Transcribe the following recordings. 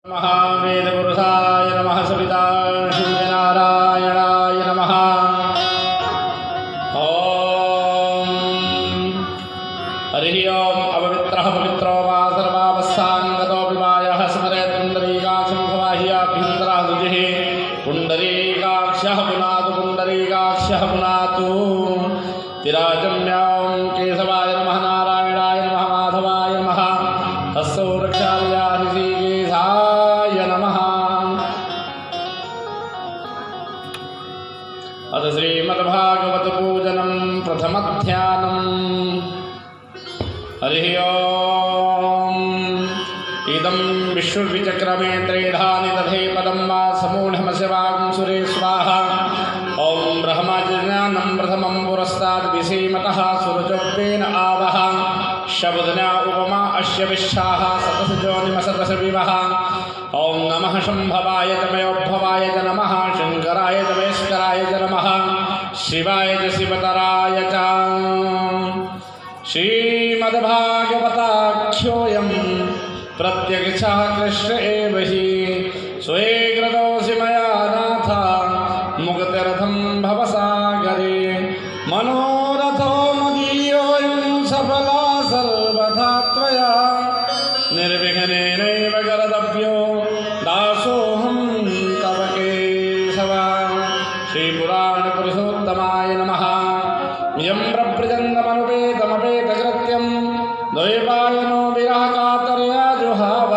महावेदपुरुषाय नमः सवितानारायणाय नमः। ओम हरि ओम अपवित्रः पवित्रो वा सर्वावस्थांगतो विवायः स्मरेत् पुण्डरीकाक्षं भवाह्याभ्यन्तरः दुजिः पुण्डरीकाक्षः पुनातु पुण्डरीकाक्षः पुनातु तिराजम्यां केशवाय नमः नारायणाय नमः माधवाय नमः हस्तौ ऋषिकेशाय नमः। अथ श्रीमद्भागवत पूजनं प्रथमध्यानम्। हरि ओम इदं विश्वविचक्रमे त्रेधानि दधे पदं वा समूढमस्य वांसुरे स्वाहा। ओम ब्रह्मज्ञानं प्रथमं पुरस्ताद् विसीमतः सुरजोपेन आवह शब्दना उपमा अस्य विश्वाः सतसजोनिमसतस विवः। ओम नमः शंभवाय च मयोद्भवाय च नमः शंकराय च वैष्कराय च नमः शिवाय च शिवतराय च। श्रीमद्भागवताख्योऽयं प्रत्यक्षः कृष्ण एव हि स्वेकृतोऽसि मया नाथ मुक्तिरथं भवसागरे। मनोरथो मदीयोऽयं सफला सर्वथा त्वया निर्विघ्नेनैव कर्तव्यो दासोऽहं तव केशव। श्रीपुराणपुरुषोत्तमाय नमः। यं प्रव्रजन्तमनुपेतमपेतकृत्यं द्वैपायनो विरहकातरया जुहाव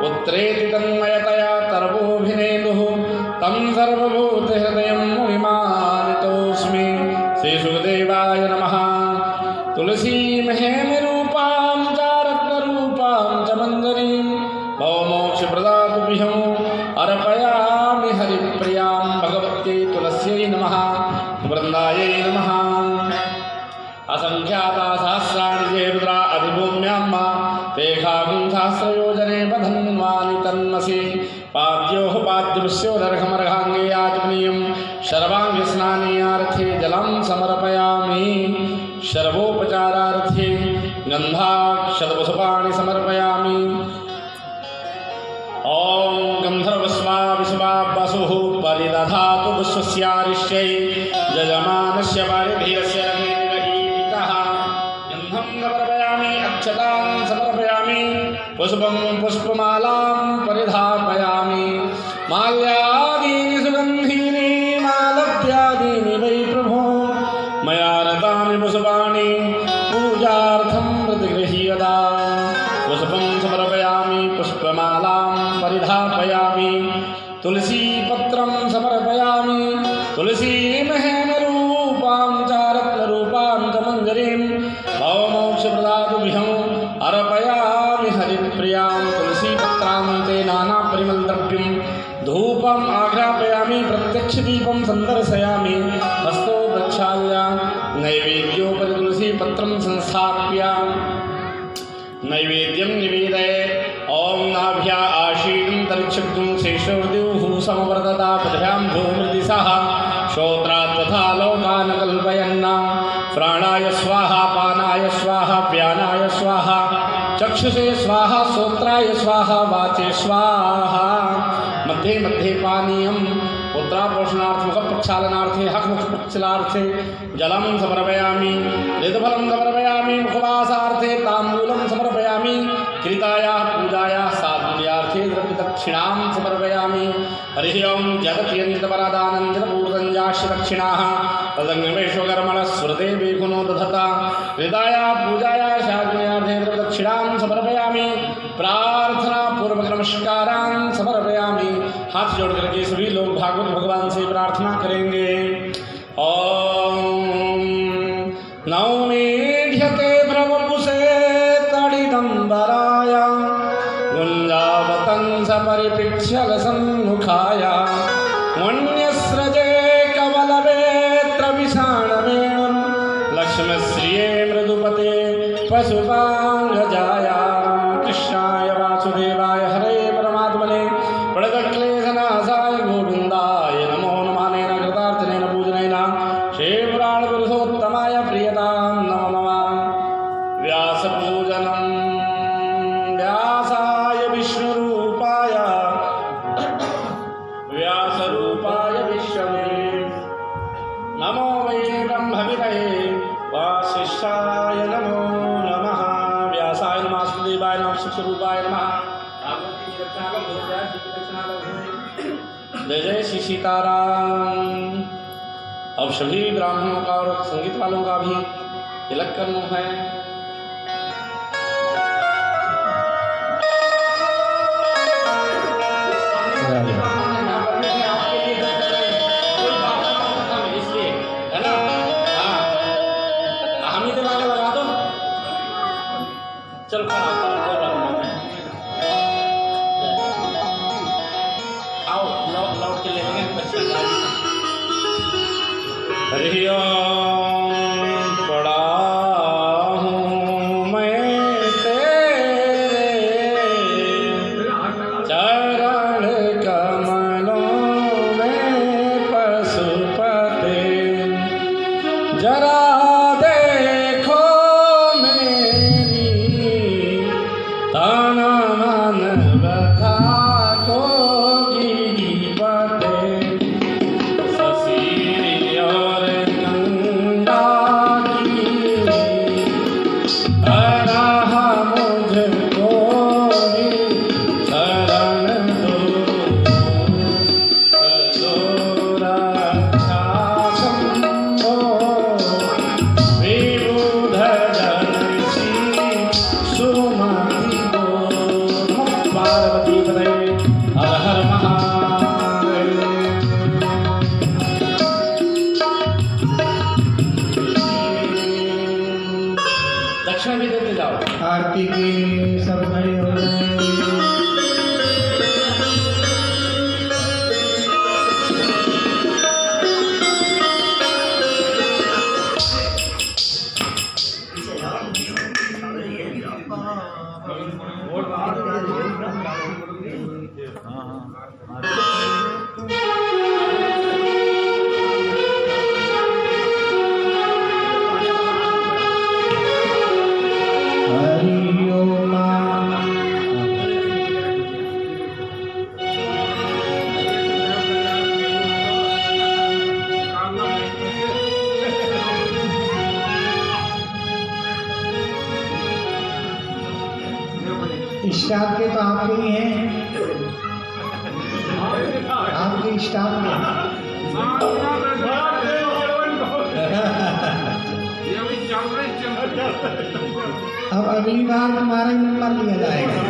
पुत्रेति तन्मयतया तर्वोऽभिनेदुः तं सर्वभूतहृदयं मुनिमानितोऽस्मि। श्रीसुखदेवाय नमः। तुलसीमहेमरूपां च रत्नरूपां च मञ्जरीं भवमोक्षप्रदातुभ्यं अर्पयामि हरिप्रियां भगवत्यै तुलस्यै नमः वृन्दायै नमः। असंख्याता सहस्राणि ये रुद्रा अधिभूम्यां तेषां सहस्रयोजने बधन्वानि तन्मसि। पाद्योः पाद्यस्योदर्घमर्घाङ्गे आचमनीयं सर्वाङ्गस्नानार्थे जलं समर्पयामि। सर्वोपचारार्थे गन्धाक्षतपुष्पाणि समर्पयामि। ओम गन्धर्वस्वा विश्वा वसुः परिदधातु विश्वस्यारिष्यै यजमानस्य पारिधीरस्य रमेणहीतः। गन्धं समर्पयामि अक्षतां समर्पयामि पुष्पं पुष्पमालां परिधापयामि। माल्यादीनि सुगन्धीनि मालत्यादीनि वै प्रभो मया रतानि पुष्पाणि पूजार्थं प्रतिगृह्यता। पुष्पं समर्पयामि पुष्पमालां परिधापयामि तुलसीपत्रं समर्पयामि। तुलसीमहेमरूपां च रत्नरूपां च मञ्जरीं भवमोक्षप्रदातुभ्यं अर्पयामि हरिप्रियां तुलसीपत्रान्ते नानापरिमलद्रव्यं धूपम् आघ्रापयामि प्रत्यक्षदीपं सन्दर्शयामि। हस्तौ प्रक्षाल्य नैवेद्योपरि तुलसीपत्रं संस्थाप्य नैवेद्यं निवेदये। ओम नाभ्या आशीनं तरिक्षुब्धुं शेषोर्द्युः समवर्तता पदभ्यां भूमृदिशः श्रोत्रात् तथा लोकान् कल्पयन्। प्राणाय स्वाहा पानाय स्वाहा व्यानाय स्वाहा चक्षुषे स्वाहा श्रोत्राय स्वाहा वाचे स्वाहा। मध्ये मध्ये पानीयं उत्तरापोषणार्थ मुखप्रक्षालनार्थे हस्तमुखप्रक्षालनार्थे जलं समर्पयामि। ऋतुफलं समर्पयामि मुखवासार्थे ताम्बूलं समर्पयामि। कृतायाः पूजायाः साधुर्यार्थे द्रव्यदक्षिणां समर्पयामि। हरिः ओं जगत्यन्तपरादानन्दपूर्तञ्जाश्च दक्षिणाः तदङ्गमेश्वकर्मणः स्मृते विघुनो दधता। कृतायाः पूजायाः साधुर्यार्थे द्रव्यदक्षिणां समर्पयामि। प्रार्थना पूर्वक नमस्कारान् समर्पयामि। हाथ जोड़ करके सभी लोग भागवत भगवान से प्रार्थना करेंगे। ओम नौमीढ्यते भ्रवपुषे तडिदम्बराय गुञ्जावतंस परिपिक्ष्यल सन्मुखाय मन्यस्रजे कवलवेत्र विषाणवेणुं लक्ष्मश्रिये मृदुपते पशुपाङ्गजाय। कृष्णाय वासुदेवाय हरे परमात्मने प्रणतक्लेशनाशाय गोविन्दाय नमो नमः। नेन कृतार्चनेन पूजनेन श्रीपुराणपुरुषोत्तमाय प्रियतां नमो नमः। व्यासपूजनं व्यासाय विष्णुरूपाय जय जय श्री सीताराम। अब सभी ब्राह्मणों का और संगीत वालों का भी तिलक करना है। इसलिए है ना, हाँ हम ही दिमाग लगा दो। चल आओ लौट के ले लेंगे। हरि ओम पड़ा हूँ मैं तेरे चरण कमलों में पशुपते, जरा देखो मेरी तन मन व्यथा को गिरिपते, शशिरी और गंगा की हरह मुझको भी शरण दो, करो रक्षा शंभो विबुध जनसी सुमति दो। नमः पार्वती पतये हर हर महादेव। दक्षिण भी देते जाओ। आरती के लिए सब खड़े हो गए। हरि ओम। स्टाफ के तो आपके ही हैं, आपके स्टाफ में। अब अगली बार तुम्हारा ही नंबर लिया जाएगा।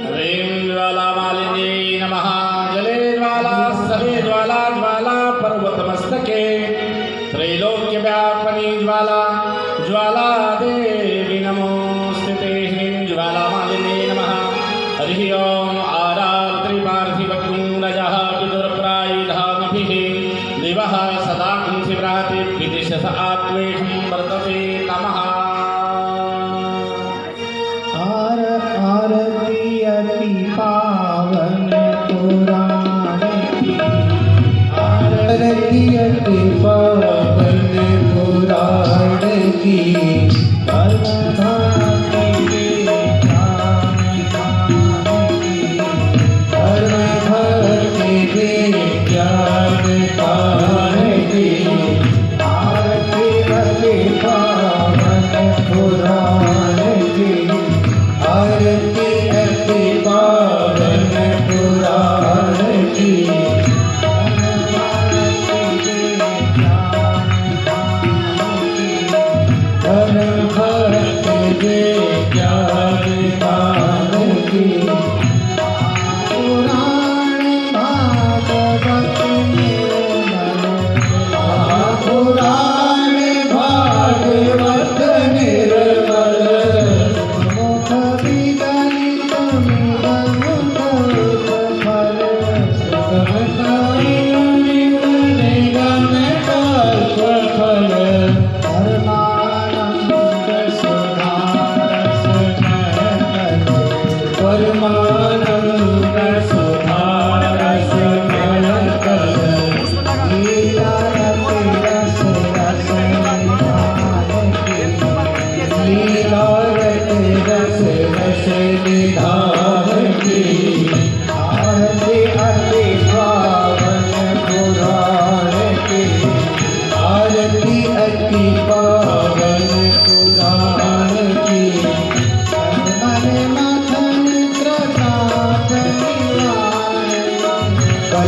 ह्रीं ज्वाला मालिनी नमः। जले ज्वाला सवे ज्वाला ज्वाला पर्वतमस्तके, त्रैलोक्य व्यापनी ज्वाला ज्वाला देवी नमोस्तुते। ह्रीं ज्वाला मालिनी नमः। हरि ओम। आरात्रि पार्थिवक्रूरजः विदुरप्रायुधामभिः दिवः सदा कुंसि बृहति विदिशस आत्मेषं वर्तते नमः। आरती अति पावन पुराण की, आरती अति पावन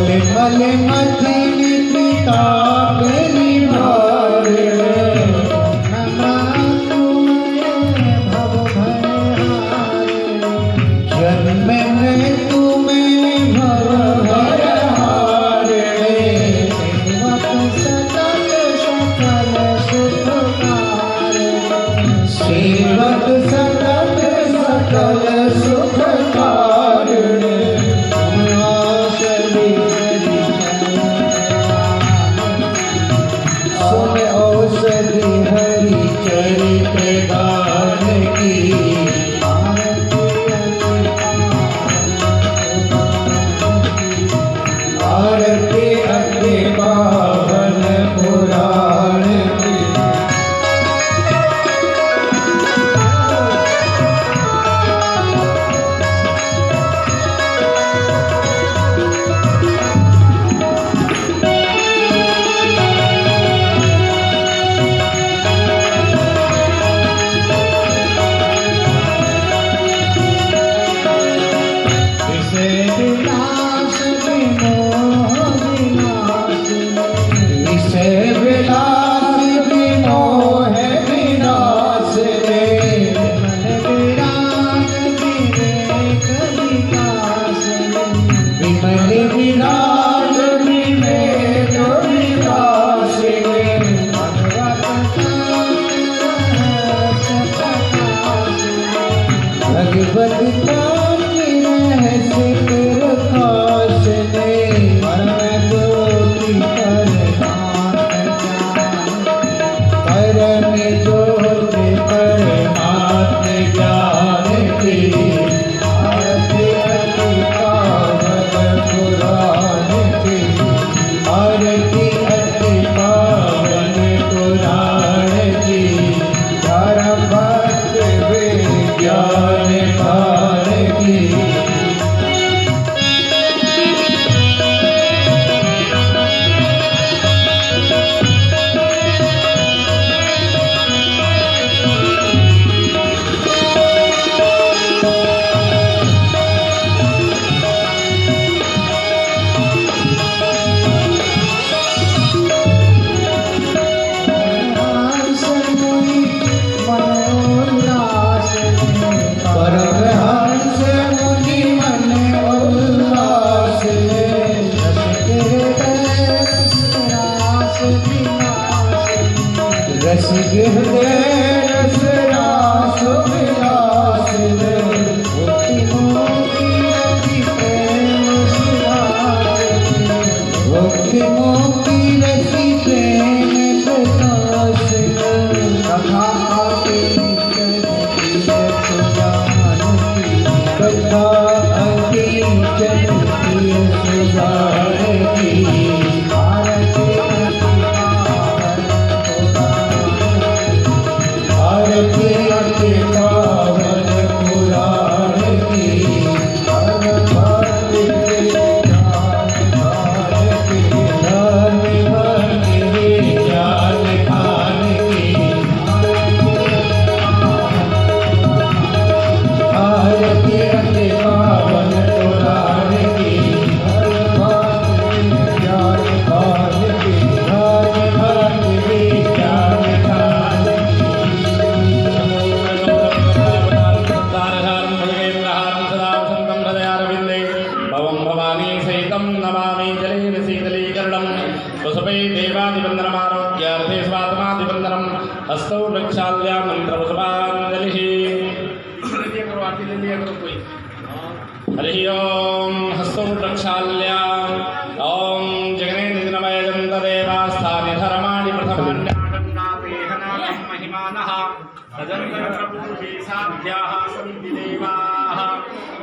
मले मले मथनी पिता बेली भार भव जन्म में तुम्हें भव भय हारे सेवक सकल सकल सुख कारणे सुन औषधि हरि चरित गान की आरती अति पावन पुराण की हरि ओम हस्तौ प्रक्षाल्य ओम जगनेन्द्रमय दन्तदेवास्थानि धर्माणि प्रथमान्यागन्नातेहनाथं महिमानः तदन्तरपूर्वे साध्याः सन्ति देवाः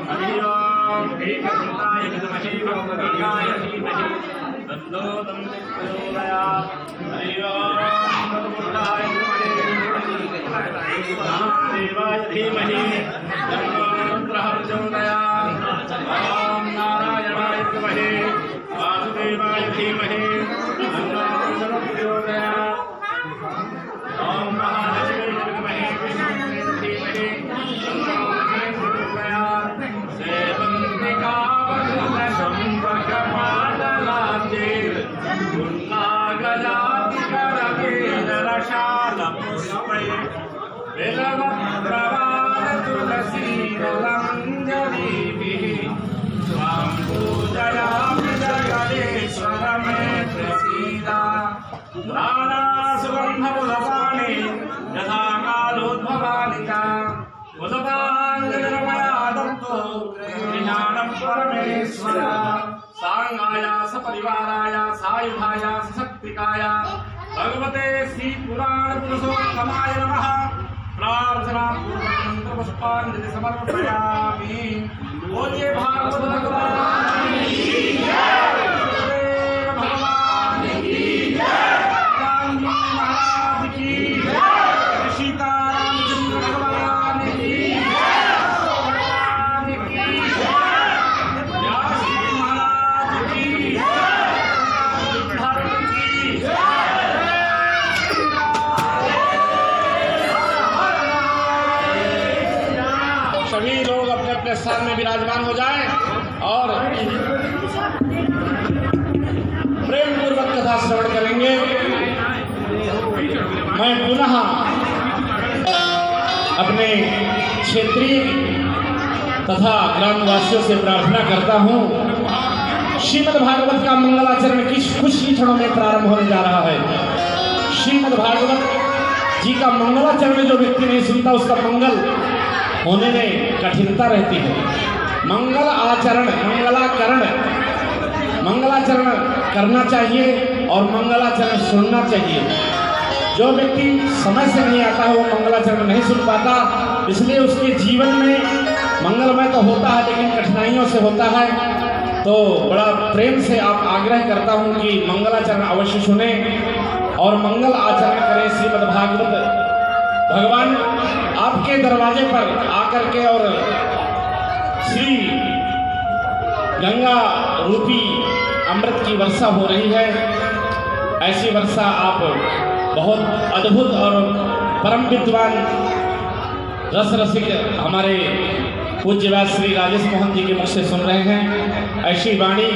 हरि ओम एकदन्ताय विद्महे वक्रतुण्डाय धीमहि तन्नो दन्ति प्रचोदयात् हरि ओम तत्पुरुषाय देवाय धीमहि तन्नो रुद्रः प्रचोदयात् ओम नारायणाय विद्महे वासुदेवाय धीमहि तन्नो रुद्रः प्रचोदयात् ओम महादेवाय विद्महे विष्णुवे धीमहि तन्नो रुद्रः प्रचोदयात् सेवन्तिका वरदशं भगवान् शीतलाञ्जलिभिः स्वां पूजयामि जगदीश्वरमे प्रसीद नानासुगन्धपुष्पाणि यथा कालोद्भवानिका पुष्पाञ्जलिर्मया दत्तो ज्ञानं परमेश्वर सांगाय सपरिवाराय सायुधाय सशक्तिकाय भगवते श्री पुराण पुरुषोत्तमाय नमः। प्रार्थना पूर्वक मंत्र पुष्पांजलि समर्पयामि। बोलिए भागवत भगवान की जय, भगवान की जय, राम जी महाराज की जय, सीतारामचंद्र भगवान की जय, भगवान की जय, व्यास जी महाराज की जय, धर्म की जय। सभी लोग अपने अपने स्थान में विराजमान हो जाएं और प्रेम पूर्वक कथा श्रवण करेंगे। मैं पुनः अपने क्षेत्रीय तथा ग्रामवासियों से प्रार्थना करता हूँ, श्रीमद् भागवत का मंगलाचरण कुछ ही क्षणों में प्रारंभ होने जा रहा है। श्रीमद् भागवत जी का मंगलाचरण जो व्यक्ति नहीं सुनता उसका मंगल होने में कठिनता रहती है। मंगल आचरण मंगलाचरण करना चाहिए और मंगलाचरण सुनना चाहिए। जो व्यक्ति समय से नहीं आता है वो मंगलाचरण नहीं सुन पाता, इसलिए उसके जीवन में मंगलमय तो होता है लेकिन कठिनाइयों से होता है। तो बड़ा प्रेम से आप आग्रह करता हूँ कि मंगलाचरण अवश्य सुने और मंगल आचरण करें। श्रीमद् भागवत भगवान आपके दरवाजे पर आकर के और श्री गंगा रूपी अमृत की वर्षा हो रही है। ऐसी वर्षा आप बहुत अद्भुत और परम विद्वान रस रसिक हमारे पूज्यवाद श्री राजेश मोहन जी के मुख से सुन रहे हैं। ऐसी वाणी,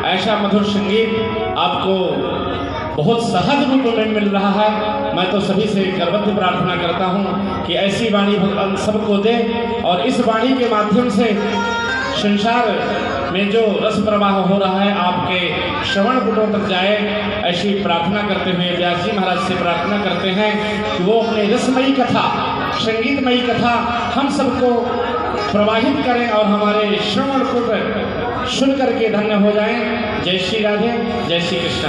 ऐसा मधुर संगीत आपको बहुत सहज रूप में मिल रहा है। मैं तो सभी से गर्वत प्रार्थना करता हूँ कि ऐसी वाणी भगवान सबको दे और इस वाणी के माध्यम से संसार में जो रस प्रवाह हो रहा है आपके श्रवण पुटों तक जाए। ऐसी प्रार्थना करते हुए व्यास जी महाराज से प्रार्थना करते हैं कि वो अपने रसमयी कथा, संगीतमयी कथा हम सबको प्रवाहित करें और हमारे श्रवण पुट सुन करके धन्य हो जाएं। जय श्री राधे, जय श्री कृष्ण।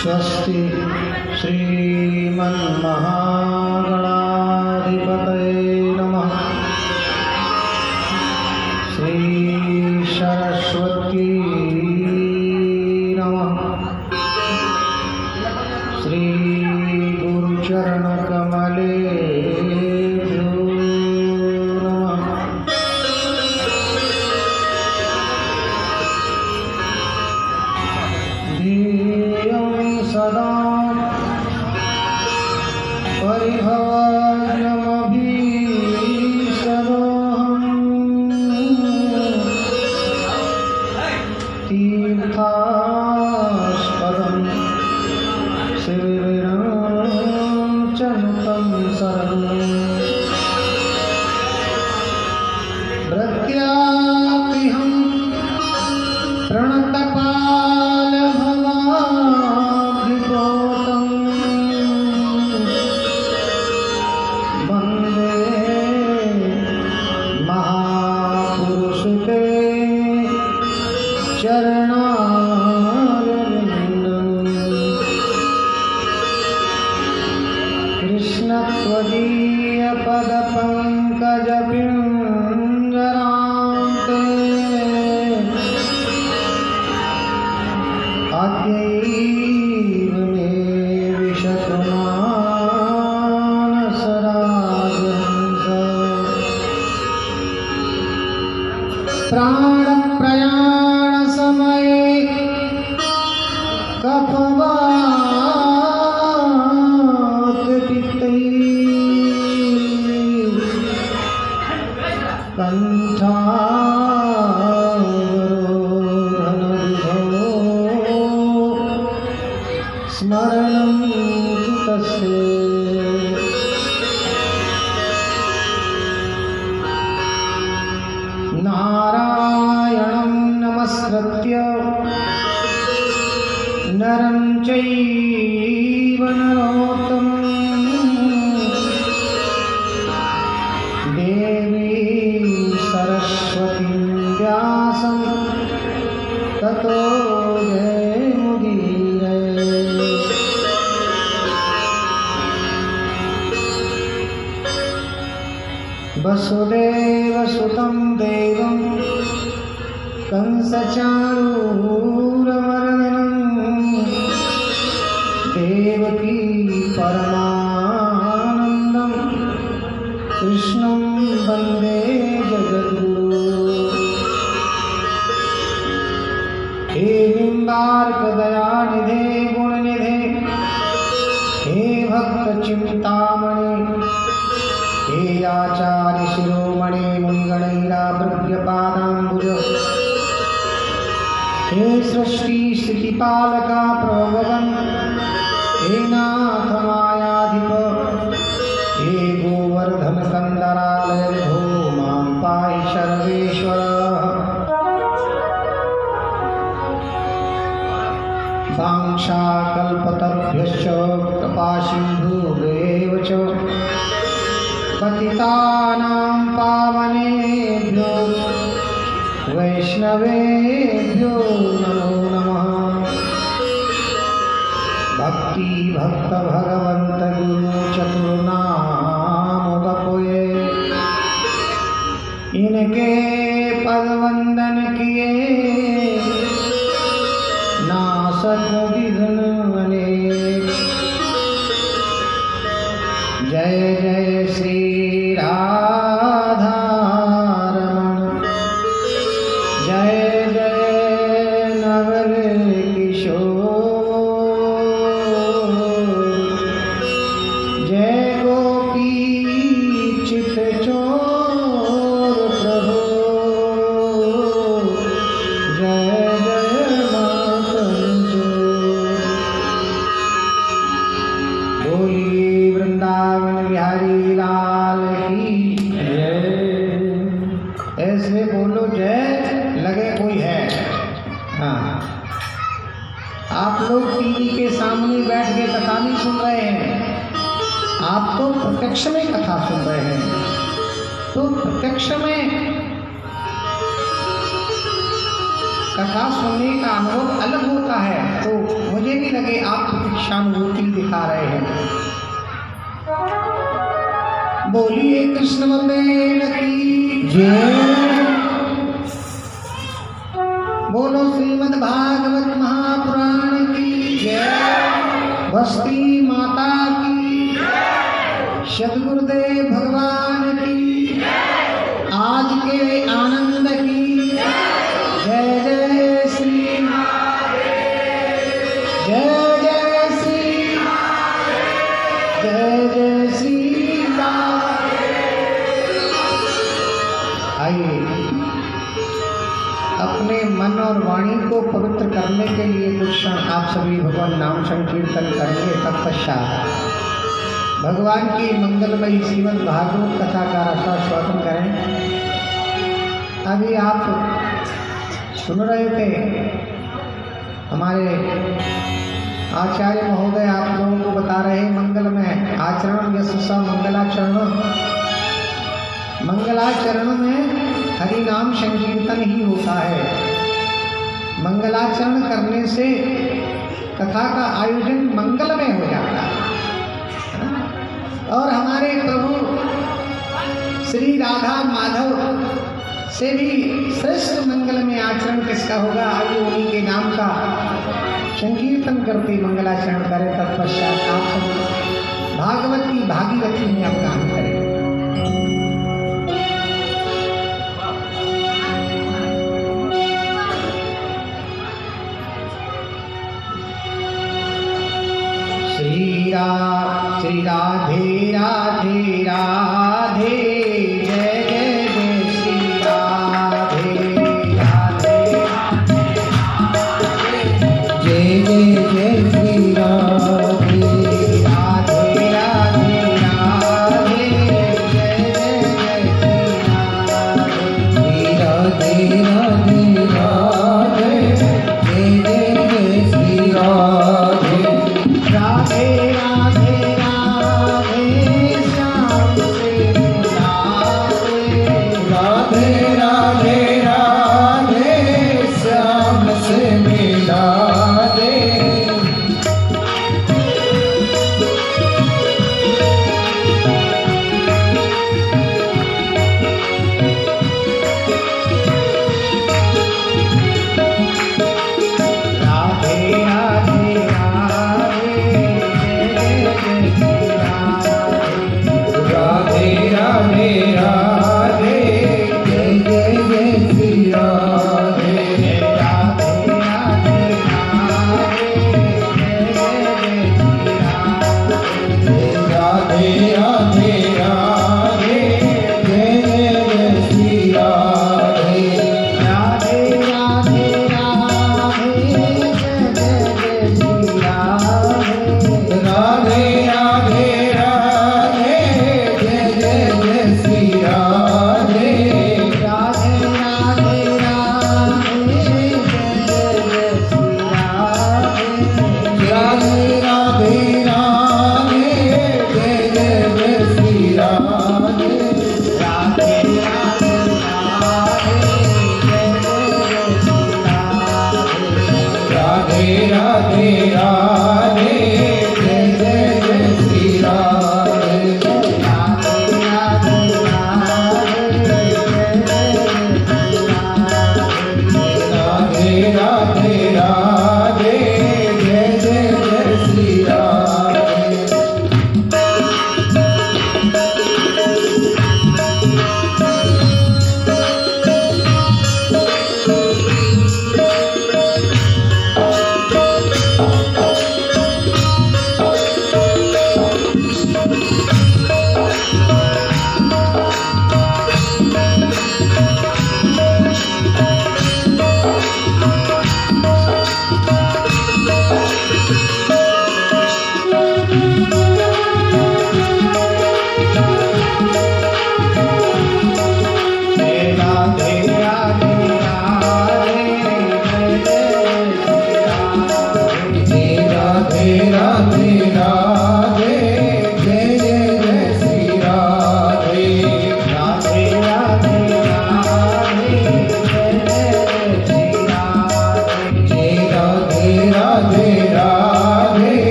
स्वस्ति श्रीमन्महागणाधिपतये नमः। श्री सरस्वती नमः। श्री गुरुचरणकमलेभ्यो नमः। ध्येयं सदा परिभवग्नमभीष्टदोहम् तीर्थास्पदं शिविरञ्चनुतं शरणं प्रत्यापिहं प्रणतपालभवाब्धिपोतं वन्दे महापुरुषते कफवात पित्तै कंठावरोधनविधौ स्मरणं तस्य नारायणं नमस्कृत्य नरं चैव नरोत्तमं देवीं सरस्वतीं व्यासं ततो जयमुदीरये। वसुदेवसुतं देवं कंसचाणूरमर्दनं देवकी परमानन्दं कृष्णं वन्दे जगद्गुरुं। हे निम्बार्कदयानिधे गुणनिधे हे भक्तचिन्तामणि हे आचार्य शिरोमणे मुनिगणैराभृग्यपादाम्बुज हे सृष्टि स्थितिपालका प्रभवन् हे नाथ मायाधिप हे गोवर्धन कंदरालय विभो मां पाहि सर्वेश्वर। वाञ्छाकल्पतरुभ्यश्च कृपासिन्धुभ्येव च पतितानां पावनेभ्यो वैष्णवेभ्यो नमो नमः। भक्ति भक्त भगवंत गुरु चतुर्नाम बकोए इनके पद वंदन किए नासक विघ्न अनेक। जय जय श्री राधारमण जय जय नवल किशोर जय गोपी चित चोर प्रभु जय जय मातंजोर। बोलिए वृंदावन बिहारी लाल की जय। ऐसे बोलो जय लगे कोई है। हाँ, आप लोग टीवी के सामने बैठ के कथा नहीं सुन रहे हैं, आप तो प्रत्यक्ष में कथा सुन रहे हैं। तो प्रत्यक्ष में कथा सुनने का अनुभव अलग होता है। तो मुझे भी लगे आप प्रतीक्षानुभूति दिखा रहे हैं। बोलिए कृष्ण बलदेव की जय। बोलो श्रीमद् भागवत महापुराण की जय। बस्ती माता की सद्गुरुदेव भगवान की आज के आनंद की जय जय श्री जय जय श्री जय जय श्री। आइए अपने मन और वाणी को पवित्र करने के लिए कुछ क्षण आप सभी भगवान नाम संकीर्तन करेंगे। तत्पश्चात भगवान की मंगलमयी श्रीमद् भागवत कथा का रसास्वादन करें। अभी आप सुन रहे थे हमारे आचार्य महोदय आप लोगों को बता रहे मंगलमय आचरण यशसा मंगलाचरण। मंगलाचरण में हरि नाम संकीर्तन ही होता है। मंगलाचरण करने से कथा का आयोजन मंगलमय हो जाता है। और हमारे प्रभु श्री राधा माधव से भी श्रेष्ठ मंगलमय आचरण किसका होगा। आइए उन्हीं के नाम का संकीर्तन करते मंगलाचरण करें। तत्पश्चात आप सब भागवत की भागीरथी में अवगान करें। श्री राधे राधे राधे जय जय जय श्री राधे राधे जय जय जय श्री राधे राधे राधे राधे जय जय जय श्री राधे राधे राधे जय जय जय श्री राधे राधे राधे राधे श्याम से राधे राधे राधे श्याम से मिला दे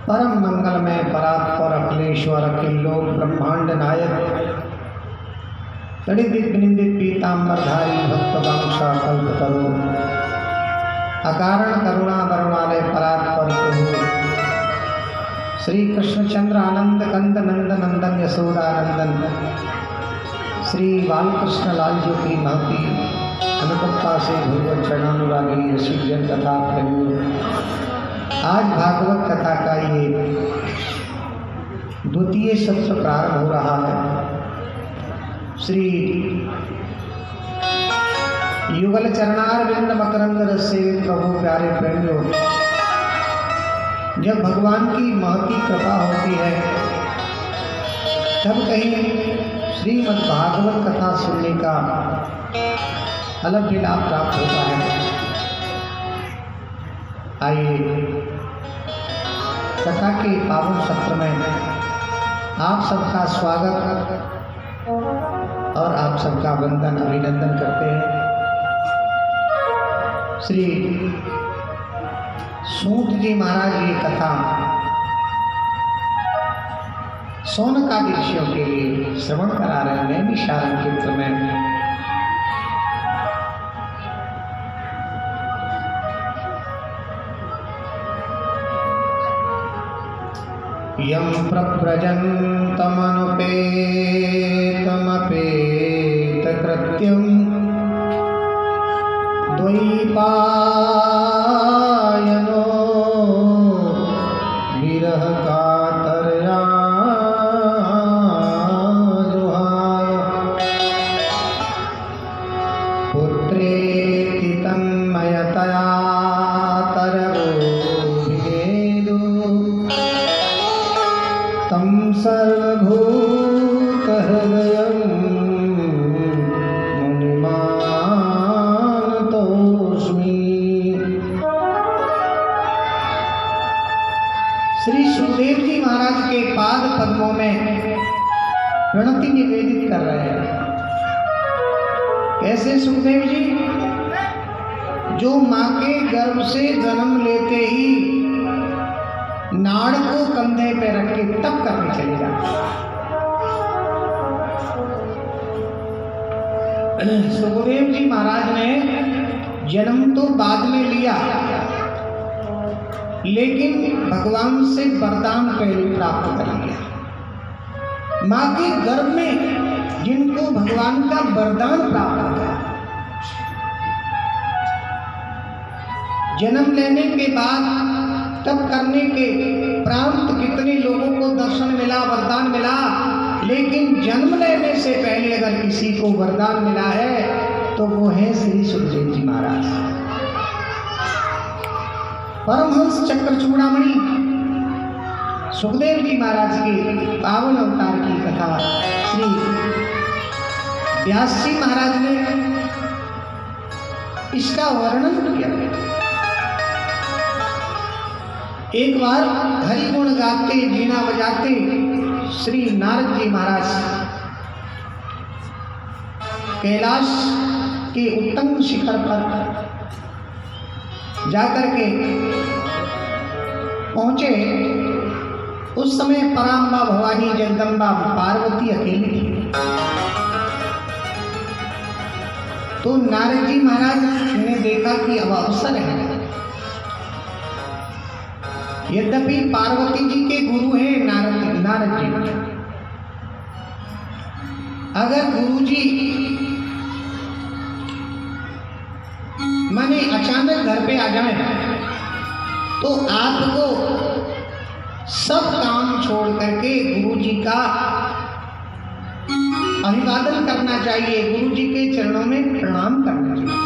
परम मंगलमय परात्पर अखिलेश्वर अखिल लोक ब्रह्मांड नायक तड़िदित निंदित पीताम्बरधारी भक्त वंशा कल्पतरु अकारण करुणा बरवाले परात्पर प्रभु श्री कृष्णचंद्र आनंद कंद नंद नंदन यशोदानंदन श्री बालकृष्ण लाल जी की महती अनुकंपा से भगवत चरणानुरागी रसिकजन तथा प्रेमियों, आज भागवत कथा का ये द्वितीय सत्र प्रारंभ हो रहा है। श्री युगल चरणारविंद मकरंद रस से प्रभु प्यारे प्रेमियों, जब भगवान की महती कृपा होती है तब कहीं श्रीमद् भागवत कथा सुनने का अलग ही लाभ प्राप्त होता है। आइए कथा के पावन सत्र में आप सबका स्वागत और आप सबका वंदन अभिनंदन करते हैं। श्री सूत जी महाराज ये कथा सोनका दृश्यों के लिए श्रवण करा रहे हैं नैमिषारण्य क्षेत्र में। यम प्रव्रजन्तमनुपेतमपेत कृत्यं द्वैपायनो विरह कातरया पुत्रेति तन्मयतया तरवोभिनेदु तं सर्वभूतहृदयं मुनिमानतोऽस्मि। श्री सुखदेव जी महाराज के पाद पद्मों में प्रणति निवेदित कर रहे हैं। कैसे सुखदेव जी? जो माँ के गर्भ से जन्म लेते ही नाड़ को कंधे पे रख के तप करने चले जाते। सुखदेव जी महाराज ने जन्म तो बाद में लिया, लेकिन भगवान से वरदान पहले प्राप्त कर लिया। माँ के गर्भ में जिनको भगवान का वरदान प्राप्त होता है, जन्म लेने के बाद तप करने के प्रांत कितने लोगों को दर्शन मिला, वरदान मिला, लेकिन जन्म लेने से पहले अगर किसी को वरदान मिला है तो वो है श्री सुखदेव जी महाराज। परमहंस चक्र चूड़ामणि सुखदेव जी महाराज के पावन अवतार की कथा श्री व्यास जी महाराज ने इसका वर्णन किया। एक बार हरि गुण गाते वीणा बजाते श्री नारद जी महाराज कैलाश के उत्तुंग शिखर पर जाकर के पहुंचे। उस समय पराम्बा भवानी जगदम्बा पार्वती अकेली थी। तो नारद जी महाराज ने देखा कि अब अवसर है। यद्यपि पार्वती जी के गुरु हैं नारद जी, अगर गुरु जी माने अचानक घर पे आ जाए तो आपको सब काम छोड़ करके गुरु जी का अभिवादन करना चाहिए, गुरु जी के चरणों में प्रणाम करना चाहिए।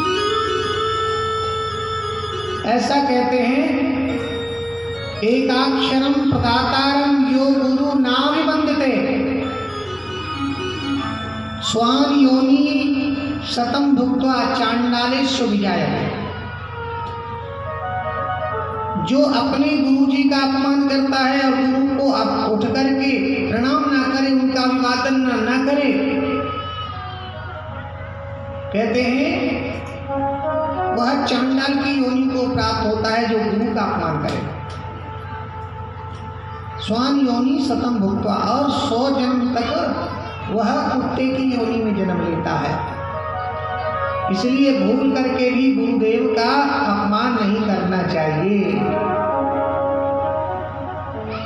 ऐसा कहते हैं, एकाक्षरम प्रदातारम यो गुरु नाभिवंदते स्वान योनि शतम भुक्त्वा चांडालेषु विजायते। जो अपने गुरु जी का अपमान करता है और गुरु को अब उठ करके प्रणाम ना करे, उनका अभिवादन ना करे, कहते हैं वह चांडाल की योनि को प्राप्त होता है जो गुरु का अपमान करे। स्वान योनि शतम भुक्त्वा, और 100 जन्म तक वह कुत्ते की योनि में जन्म लेता है। इसलिए भूल करके भी गुरुदेव का अपमान नहीं करना चाहिए,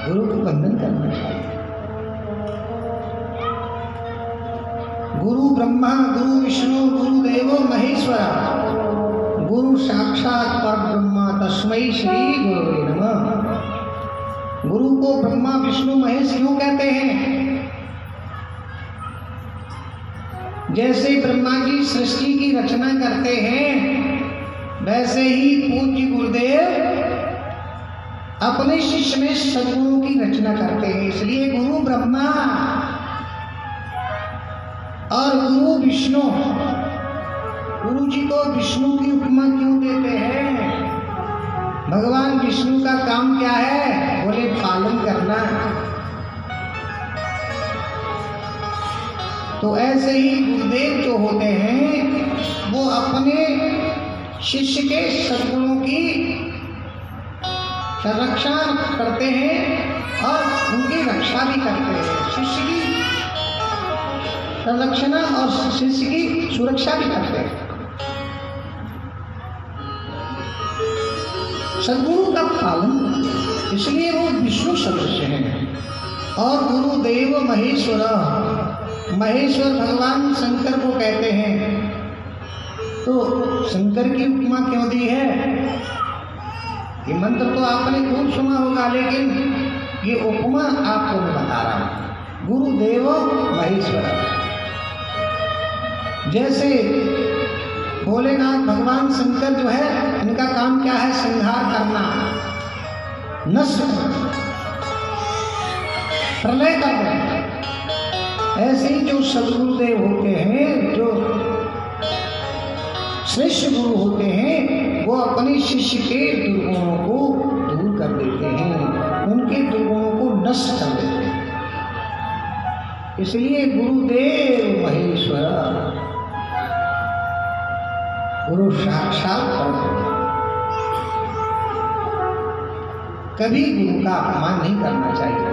गुरु को वंदन करना चाहिए। गुरु ब्रह्मा गुरु विष्णु गुरु देवो महेश्वरा गुरु साक्षात परब्रह्म तस्मै श्री गुरुवे नमः। गुरु को ब्रह्मा विष्णु महेश क्यों कहते हैं? जैसे ब्रह्मा जी सृष्टि की रचना करते हैं, वैसे ही पूज्य गुरुदेव अपने शिष्य में सद्गुणों की रचना करते हैं। इसलिए गुरु ब्रह्मा और गुरु विष्णु, गुरु जी को विष्णु की उपमा क्यों देते हैं? भगवान विष्णु का काम क्या है? बोले पालन करना। तो ऐसे ही गुरुदेव जो होते हैं वो अपने शिष्य के सद्गुणों की संरक्षण करते हैं और उनकी रक्षा भी करते हैं। शिष्य की संरक्षण और शिष्य की सुरक्षा भी करते हैं। सद्गुरु का पालन, इसलिए वो विष्णु सदृश हैं। और गुरुदेव महेश्वर, महेश्वर भगवान शंकर को कहते हैं। तो शंकर की उपमा क्यों दी है? ये मंत्र तो आपने खूब सुना होगा, लेकिन ये उपमा आपको मैं बता रहा हूं। गुरुदेव महेश्वर, जैसे भोलेनाथ भगवान शंकर जो है, इनका काम क्या है? संहार करना, नष्ट करना, प्रलय करना। ऐसे ही जो सद्गुरुदेव होते हैं, जो श्रेष्ठ गुरु होते हैं, वो अपने शिष्य के दुर्गुणों को दूर कर देते हैं, उनके दुर्गुणों को नष्ट कर देते हैं। इसलिए गुरुदेव महेश्वर, गुरु साक्षात परब्रह्म। कभी गुरु का अपमान नहीं करना चाहिए।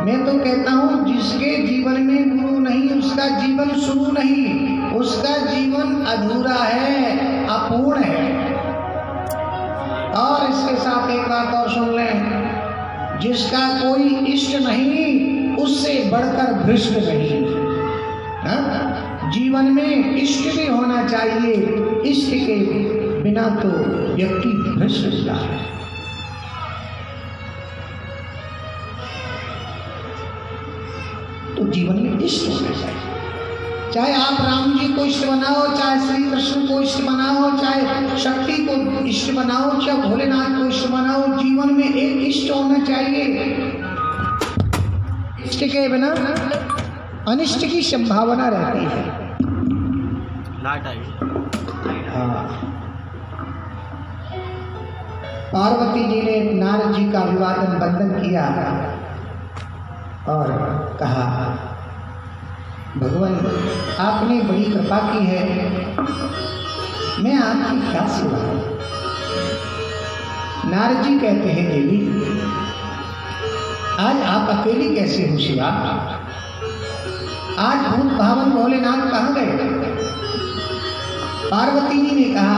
मैं तो कहता हूं, जिसके जीवन में गुरु नहीं उसका जीवन शुरू नहीं, उसका जीवन अधूरा है, अपूर्ण है। और इसके साथ एक बात और सुन लें, जिसका कोई इष्ट नहीं उससे बढ़कर भ्रष्ट नहीं। हाँ? जीवन में इष्ट भी होना चाहिए, इष्ट के बिना तो व्यक्ति भ्रष्ट होता है। तो जीवन में इष्ट होना चाहिए। चाहे आप राम जी को इष्ट बनाओ, चाहे श्री कृष्ण को इष्ट बनाओ, चाहे शक्ति को इष्ट बनाओ, चाहे भोलेनाथ को इष्ट बनाओ, जीवन में एक इष्ट होना चाहिए। इष्ट के बिना अनिष्ट की संभावना रहती है। हाँ। पार्वती जी ने नारद जी का अभिवादन बंदन किया और कहा, भगवान आपने बड़ी कृपा की है, मैं आपकी क्या सेवा करूं? नारद जी कहते हैं, देवी आज आप अकेली कैसे हो शिवा? आज भूत भावन भोलेनाथ कहाँ गए? पार्वती जी ने कहा,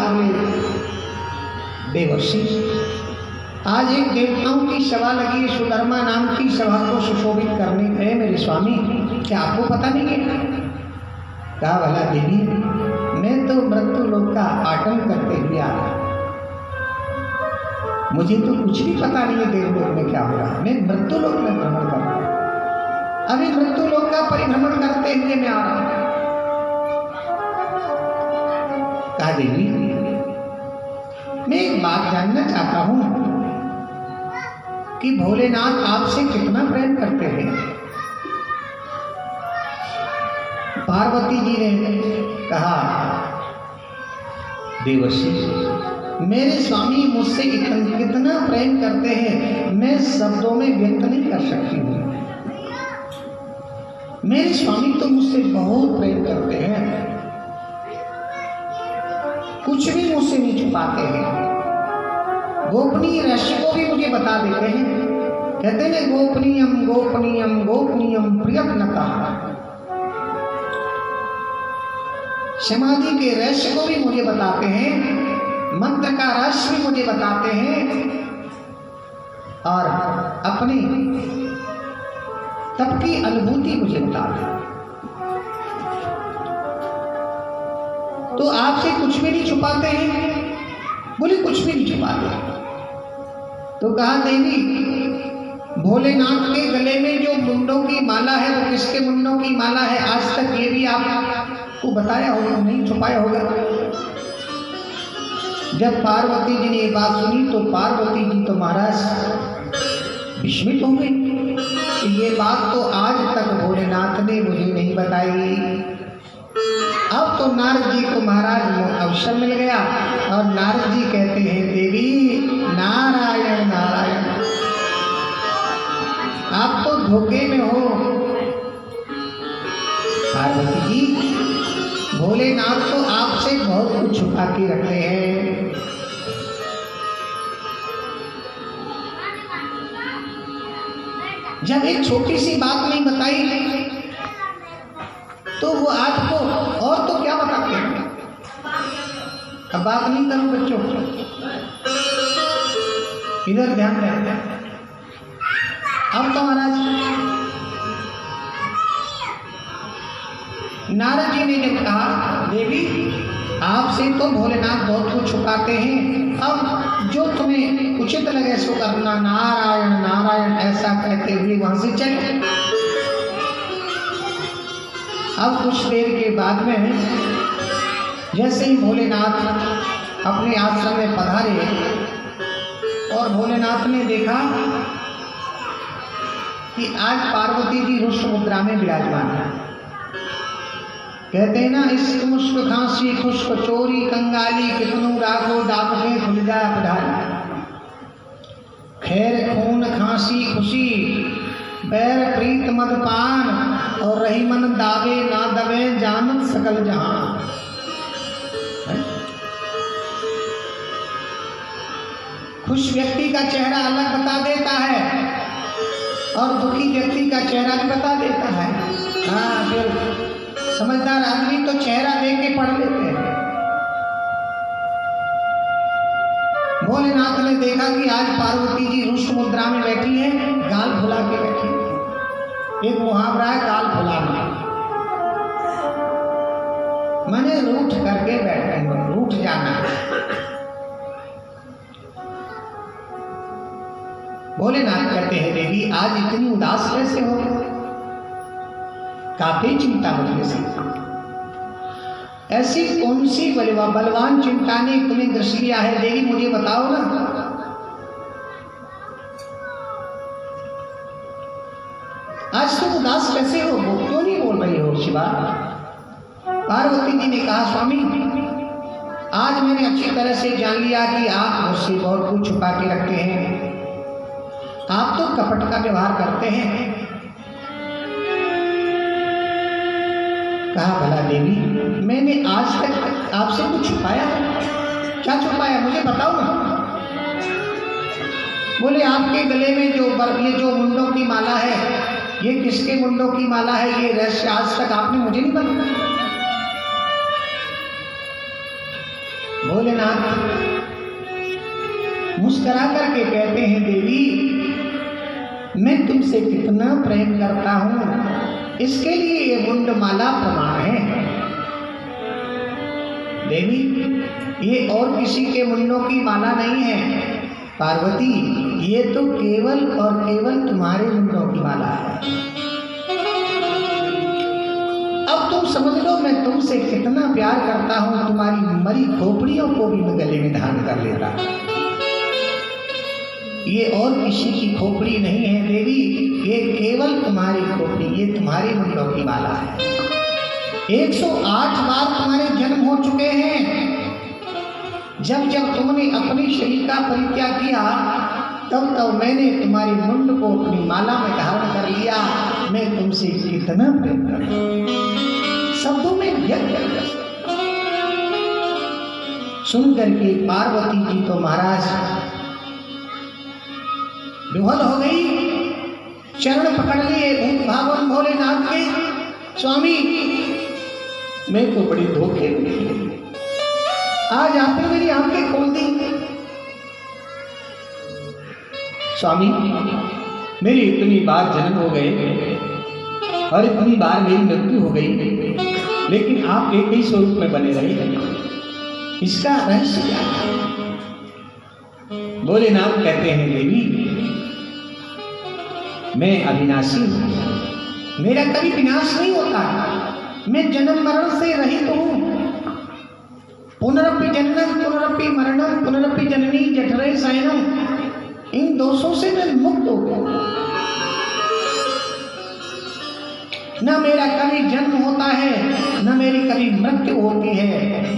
देवर्षि आज एक देवताओं की सभा लगी है, सुधर्मा नाम की सभा को सुशोभित करने गए मेरे स्वामी, क्या आपको पता नहीं है? कहा, भला देवी मैं तो मृत्यु लोक का आटन करते हुए आ रहा, मुझे तो कुछ भी पता नहीं है देवलोक में क्या हो रहा है। मैं मृत्यु लोक में भ्रमण कर रहा हूं, अभी मृत्यु लोक का परिभ्रमण करते हुए मैं आ रहा हूं। कहा, देवी मैं एक बात जानना चाहता हूं कि भोलेनाथ आपसे कितना प्रेम करते हैं? पार्वती जी ने कहा, देवर्षि मेरे स्वामी मुझसे कितना प्रेम करते हैं मैं शब्दों में व्यक्त नहीं कर सकती हूँ। मेरे स्वामी तो मुझसे बहुत प्रेम करते हैं, कुछ भी मुझसे नहीं छुपाते हैं, गोपनीय रहस्य को भी मुझे बता देते हैं। कहते हैं गोपनीयम गोपनीयम गोपनीयम प्रियत्नतः, समाधि के रहस्य को भी मुझे बताते हैं, मंत्र का रहस्य भी मुझे बताते हैं, और अपने तप की अनुभूति मुझे बताते हैं। तो आपसे कुछ भी नहीं छुपाते हैं? बोले कुछ भी नहीं छुपाते। तो कहा देवी, भोलेनाथ के गले में जो मुंडों की माला है वो किसके मुंडों की माला है? आज तक ये भी आपको बताया होगा, नहीं छुपाया होगा। जब पार्वती जी ने ये बात सुनी तो पार्वती जी तो महाराज विस्मित हो गई। ये बात तो आज तक भोलेनाथ ने मुझे नहीं बताई। अब तो नारद जी को महाराज अवसर मिल गया और नारद जी कहते हैं, देवी नारायण नारायण, आप तो धोखे में हो। पार्वती जी, भोलेनाथ तो आपसे बहुत कुछ छुपा के रखते हैं। जब एक छोटी सी बात नहीं बताई तो वो आपको और तो क्या बताते हैं। अब बात नहीं करूं बच्चों, इधर ध्यान रहे। अब तो महाराज नारद जी ने जब कहा, देवी आपसे तो भोलेनाथ बहुत कुछ छुपाते हैं, अब जो तुम्हें उचित लगे सो करना, नारायण नारायण ऐसा कहते हुए वहां से चले। अब कुछ देर के बाद में जैसे ही भोलेनाथ अपने आश्रम में पधारे और भोलेनाथ ने देखा कि आज पार्वती जी रुष्ट मुद्रा में विराजमान है। कहते हैं ना, इस मुश्क खांसी खुश्क चोरी कंगाली कितनू राखो डाके खुलजा पधारी। खैर खून खांसी खुशी बैर प्रीत मदपान और रही मन दावे ना दबे जानत सकल जहां। खुश व्यक्ति का चेहरा अलग बता देता है और दुखी व्यक्ति का चेहरा भी बता देता है। हाँ, फिर समझदार आदमी तो चेहरा देख के पढ़ लेते हैं। भोलेनाथ ने देखा कि आज पार्वती जी रुष्ट मुद्रा में बैठी है, गाल फुला के बैठी है। एक मुहावरा है गाल फुलाना, मैंने रूठ करके बैठे, रूठ जाना। भोलेनाथ कहते हैं, देवी आज इतनी उदास कैसे हो? काफी चिंता मुझे से। ऐसी कौन सी बलवान चिंता ने तुम्हें ग्रस लिया है देवी, मुझे बताओ ना। आज तुम उदास कैसे हो, क्यों नहीं बोल रही हो शिवा? पार्वती जी ने कहा, स्वामी आज मैंने अच्छी तरह से जान लिया कि आप मुझसे बहुत कुछ छुपा के रखते हैं। आप तो कपट का व्यवहार करते हैं। कहा, भला देवी मैंने आज तक आपसे कुछ छुपाया? क्या छुपाया, मुझे बताओ ना। बोले, आपके गले में ये जो मुंडों की माला है, ये किसके मुंडों की माला है? ये रहस्य आज तक आपने मुझे नहीं बताया। भोलेनाथ मुस्कुरा करके कहते हैं, देवी मैं तुमसे कितना प्रेम करता हूं, इसके लिए ये मुंड माला प्रमाण है। देवी ये और किसी के मुंडों की माला नहीं है पार्वती, ये तो केवल और केवल तुम्हारे मुंडों की माला है। अब तुम समझ लो मैं तुमसे कितना प्यार करता हूं, तुम्हारी मरी खोपड़ियों को भी मैं गले में धारण कर लेता। ये और किसी की खोपड़ी नहीं है देवी, ये केवल तुम्हारी खोपड़ी, ये तुम्हारी मुंडों की माला है। 108 बार तुम्हारे जन्म हो चुके हैं। जब जब तुमने अपने शरीर का परित्याग किया तब तब मैंने तुम्हारी मुंड को अपनी माला में धारण कर लिया। मैं तुमसे कितना प्रेम करता हूं, शब्दों में व्यक्त कर सकता। सुन करके पार्वती जी तो महाराज विह्वल हो गई, चरण पकड़ लिए भूत भावन भोलेनाथ के। स्वामी मैं तो बड़ी धोखे में, आज आपने मेरी आंखें खोल दी। स्वामी मेरी इतनी बार जन्म हो गए और इतनी बार मेरी मृत्यु हो गई, लेकिन आप एक ही स्वरूप में बने रहे। इसका रहस्य क्या है? भोलेनाथ कहते हैं देवी मैं अविनाशी हूं, मेरा कभी विनाश नहीं होता, मैं जन्म मरण से रहित हूं। पुनरपि जन्म पुनरपि मरणम पुनरपि जननी जठरे शयनम, इन दोषों से मैं मुक्त हो गया। न मेरा कभी जन्म होता है, न मेरी कभी मृत्यु होती है।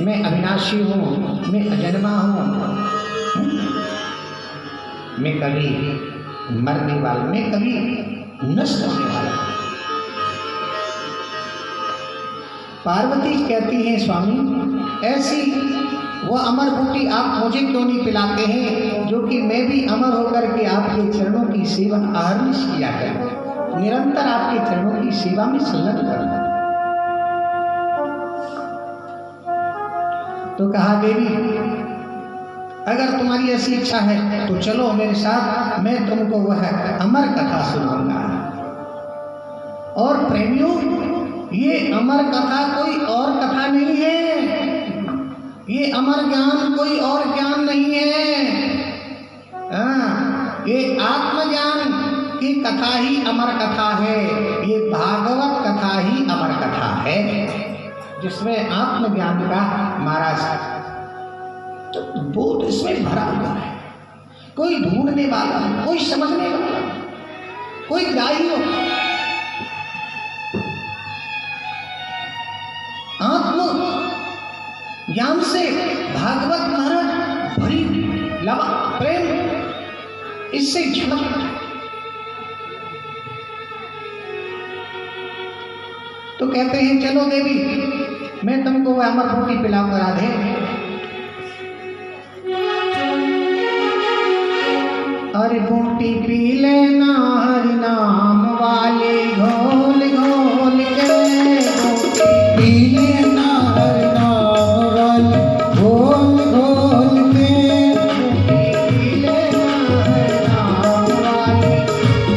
मैं अविनाशी हूं, मैं अजन्मा हूं, मैं कभी मरने वाला, मैं कभी नष्ट होने वाला। पार्वती कहती हैं स्वामी ऐसी वो अमर बूटी आप मुझे क्यों नहीं पिलाते हैं, जो कि मैं भी अमर होकर के आपके चरणों की सेवा आरनिश किया करूं, निरंतर आपके चरणों की सेवा में संलग्न करना। तो कहा देवी अगर तुम्हारी ऐसी इच्छा है तो चलो मेरे साथ, मैं तुमको वह अमर कथा सुनाऊंगा। और प्रेमियों ये अमर कथा कोई और कथा नहीं है, ये अमर ज्ञान कोई और ज्ञान नहीं है। ये आत्मज्ञान की कथा ही अमर कथा है, ये भागवत कथा ही अमर कथा है, जिसमें आत्मज्ञान का महाराज तो बोध इसमें भरा हुआ है। कोई ढूंढने वाला, कोई समझने वाला, कोई दाई हो, आत्म ज्ञान से भागवत महाराज भरी लवा प्रेम इससे झलक। तो कहते हैं चलो देवी मैं तुमको वह अमर बूटी पिलाऊंगा राधे। अरे बूटी पी लेना हरि नाम वाले घोल घोल के, बूटी पी लेना हरि नाम वाले घोल घोल के, बूटी पी लेना हरि नाम वाले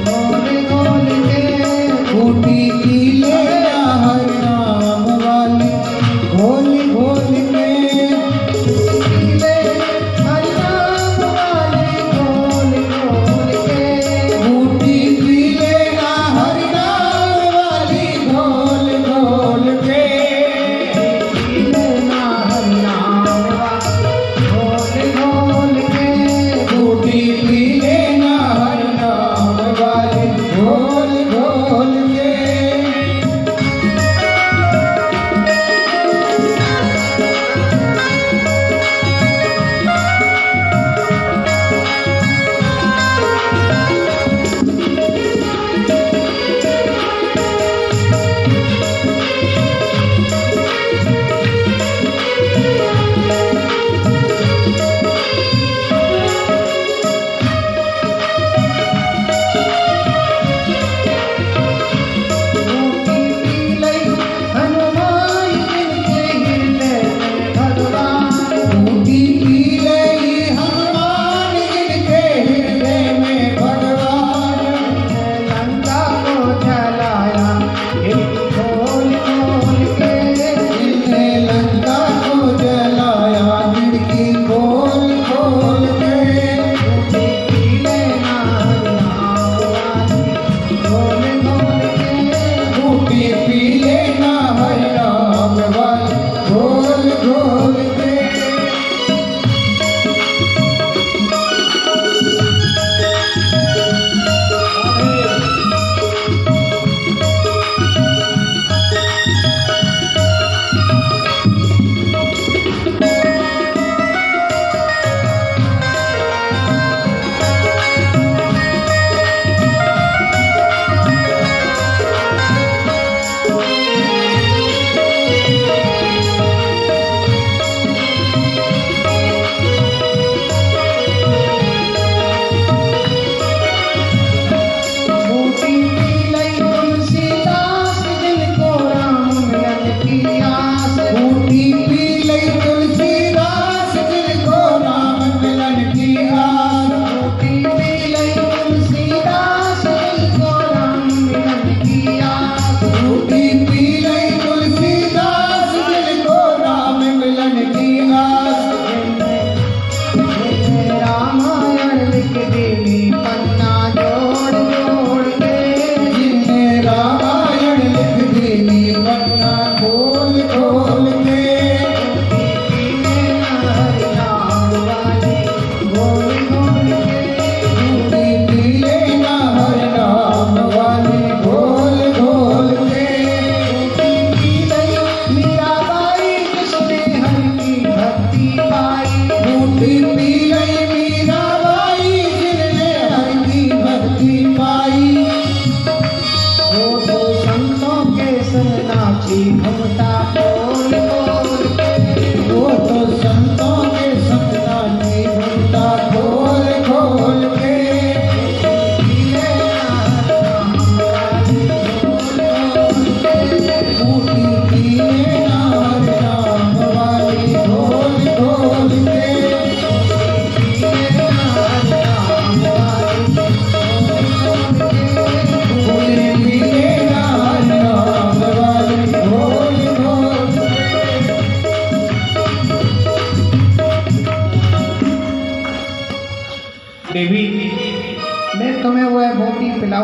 घोल घोल के, बूटी पी लेना हरि नाम वाले घोल घोल के, पी ले हरि नाम वाले घोल घोल के, बूटी पी लेना हरि नाम वाली घोल घोल के, पी लेना हरि नाम वाली घोल घोल के, बूटी पी लेना हरि नाम वाली घोल घोल के।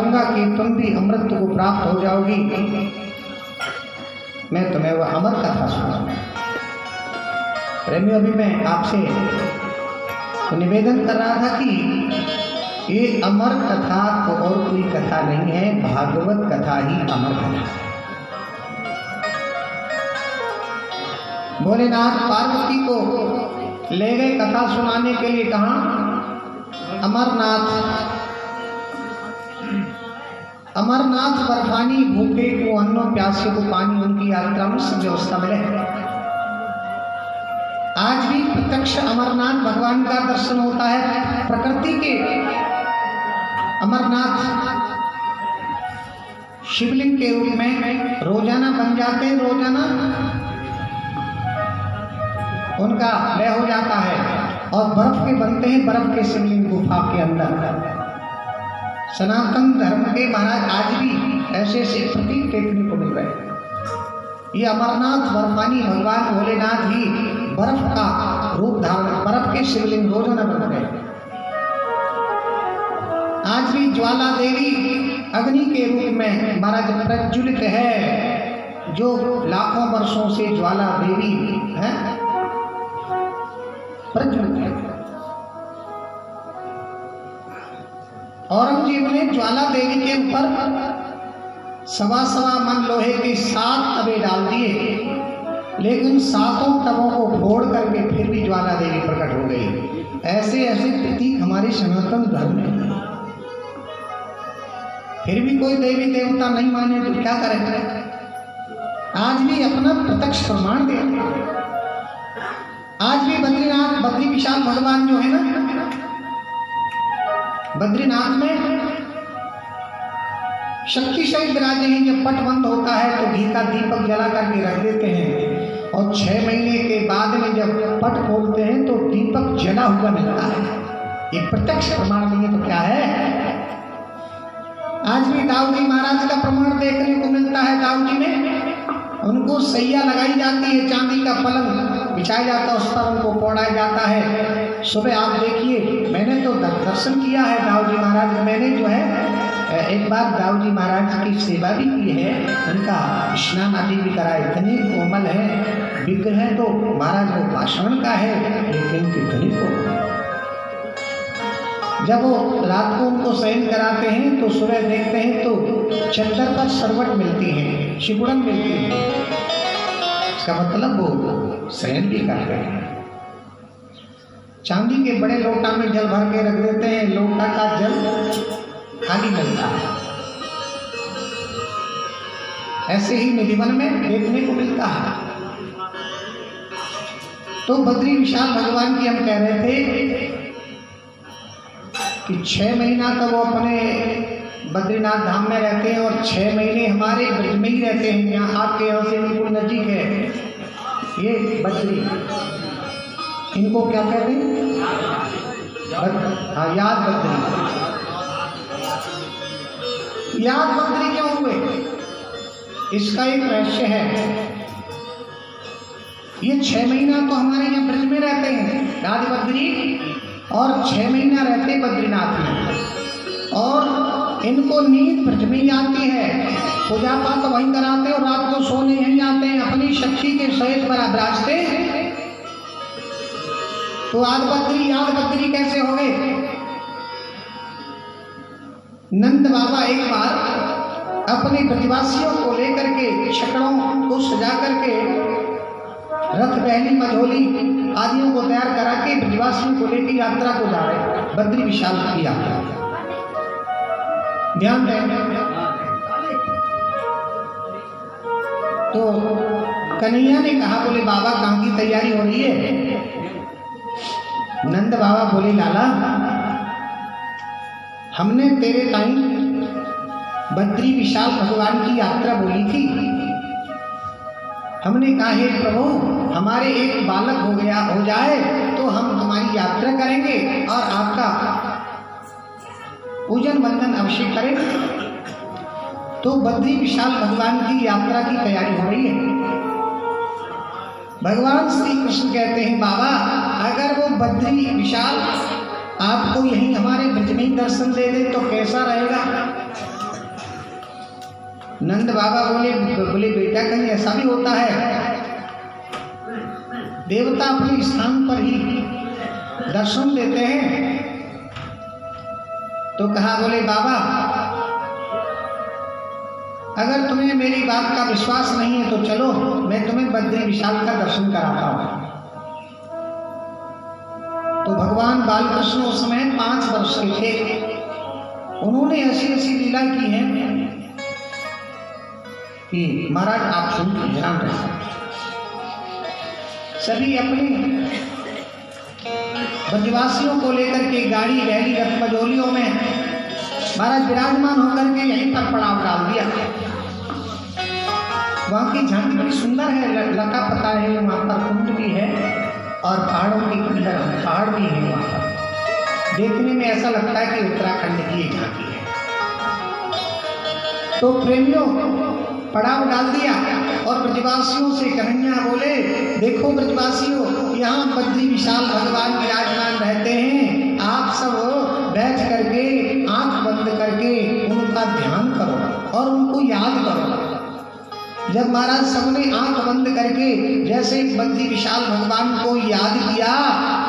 चाहूंगा कि तुम भी अमृत को प्राप्त हो जाओगी। मैं तुम्हें वह अमर कथा सुनाऊंगा। प्रेमियों, अभी मैं आपसे तो निवेदन कर रहा था कि ये अमर कथा तो और कोई कथा नहीं है, भागवत कथा ही अमर कथा है। भोलेनाथ पार्वती को ले गए कथा सुनाने के लिए, कहा अमरनाथ। अमरनाथ बर्फानी, भूखे को अन्न, प्यासे को पानी, उनकी यात्रा में सब व्यवस्था मिले। आज भी प्रत्यक्ष अमरनाथ भगवान का दर्शन होता है। प्रकृति के अमरनाथ शिवलिंग के रूप में रोजाना बन जाते हैं, रोजाना उनका लय हो जाता है और बर्फ के बनते हैं, बर्फ के शिवलिंग गुफा के अंदर। सनातन धर्म के महाराज आज भी ऐसे ऐसे प्रतीक देखने को मिल रहे हैं। ये अमरनाथ बर्फानी भगवान भोलेनाथ ही बर्फ का रूप धारण, बर्फ के शिवलिंग रोजाना बन गए। आज भी ज्वाला देवी अग्नि के रूप में महाराज प्रज्वलित है, जो लाखों वर्षों से ज्वाला देवी है प्रज्वलित है। औरंगजेब ने ज्वाला देवी के ऊपर 1.25 मन लोहे के 7 तवे डाल दिए, लेकिन 7 तवों को फोड़ करके फिर भी ज्वाला देवी प्रकट हो गई। ऐसे ऐसे प्रतीक हमारे सनातन धर्म में हैं। फिर भी कोई देवी देवता नहीं माने तो क्या करेंगे? आज भी अपना प्रत्यक्ष प्रमाण देते। आज भी बद्रीनाथ, बद्री विशाल भगवान जो है ना, बद्रीनाथ में शक्ति सहित विराजे हैं। जब पट बंद होता है तो घी का दीपक जला करके रख देते हैं और 6 महीने के बाद में जब पट खोलते हैं तो दीपक जला हुआ मिलता है। ये प्रत्यक्ष प्रमाण नहीं है तो क्या है? आज भी दाऊ जी महाराज का प्रमाण देखने को मिलता है। दाऊ जी में उनको सैया लगाई जाती है, चांदी का पलंग बिछाया जाता है, उस पर उनको पौड़ाया जाता है। सुबह आप देखिए, मैंने तो दर्शन किया है दाऊ जी महाराज। मैंने जो है एक बार दाऊ जी महाराज की सेवा भी की है, उनका स्नान आदि भी करा। इतनी कोमल है विग्रह, तो महाराज वो भाषण का है लेकिन कितनी कोमल। जब वो रात को उनको शयन कराते हैं तो सुबह देखते हैं तो चद्दर पर सरवट मिलती है, शिकुड़न मिलती है। इसका मतलब वो शयन भी करते हैं। चांदी के बड़े लोटा में जल भर के रख देते हैं, लोटा का जल खाली मिलता है। ऐसे ही निधिवन में देखने को मिलता है। तो बद्री विशाल भगवान की हम कह रहे थे कि 6 महीना तक वो अपने बद्रीनाथ धाम में रहते हैं और 6 महीने हमारे ब्रज में ही रहते हैं। यहाँ आपके यहाँ से बिल्कुल नजीक है ये बद्री। इनको क्या कहते हैं? हाँ, याद बद्री। याद बद्री क्यों हुए? इसका एक रहस्य है। ये 6 महीना तो हमारे यहाँ ब्रज में रहते हैं याद बद्री, और 6 महीना रहते बद्रीनाथ में, और इनको नींद ब्रज में ही आती है। पूजा पाठ वहीं कराते और रात को सोने यहीं आते हैं, अपनी शक्ति के सहित विराजते। तो याद बद्री कैसे हो गए? नंद बाबा एक बार अपने ब्रजवासियों को लेकर के छकड़ों को सजा करके रथ, पहली मझोली आदियों को तैयार करा के ब्रजवासियों को लेकर यात्रा को जा रहे, बद्री विशाल की यात्रा। ध्यान दें। तो कन्हैया ने कहा, बोले बाबा कहाँ की तैयारी हो रही है? नंद बाबा बोले लाला, हमने तेरे ताई बद्री विशाल भगवान की यात्रा बोली थी। हमने कहा हे प्रभु, हमारे एक बालक हो जाए तो हम तुम्हारी यात्रा करेंगे और आपका पूजन वंदन अवश्य करेंगे। तो बद्री विशाल भगवान की यात्रा की तैयारी हो रही है। भगवान श्री कृष्ण कहते हैं बाबा, अगर वो बद्री विशाल आपको यहीं हमारे ब्रज में ही दर्शन दे दे तो कैसा रहेगा? नंद बाबा बोले बेटा कहीं ऐसा भी होता है, देवता अपने स्थान पर ही दर्शन देते हैं? तो कहा, बोले बाबा अगर तुम्हें मेरी बात का विश्वास नहीं है तो चलो मैं तुम्हें बद्री विशाल का दर्शन कराता हूं। तो भगवान बालकृष्ण उस समय 5 वर्ष के थे। उन्होंने ऐसी ऐसी लीला की है कि महाराज आप सुनकर ध्यान रखें। सभी अपने ब्रजवासियों को लेकर के गाड़ी रैली रथ मजोलियों में महाराज विराजमान होकर के यहीं पर पड़ाव डाल दिया। वहाँ की झांकी बड़ी सुंदर है, लता पता है, वहाँ पर कुंड भी है और पहाड़ों के अंदर पहाड़ भी है। वहाँ पर देखने में ऐसा लगता है कि उत्तराखंड की एक झांकी है। तो प्रेमियों पड़ाव डाल दिया और ब्रजवासियों से कन्हैया बोले, देखो ब्रजवासियों, यहाँ बद्री विशाल भगवान विराजमान रहते हैं, आप सब बैठ करके आंख बंद करके उनका ध्यान करो और उनको याद करो। जब महाराज सबने आंख बंद करके जैसे बद्री विशाल भगवान को याद किया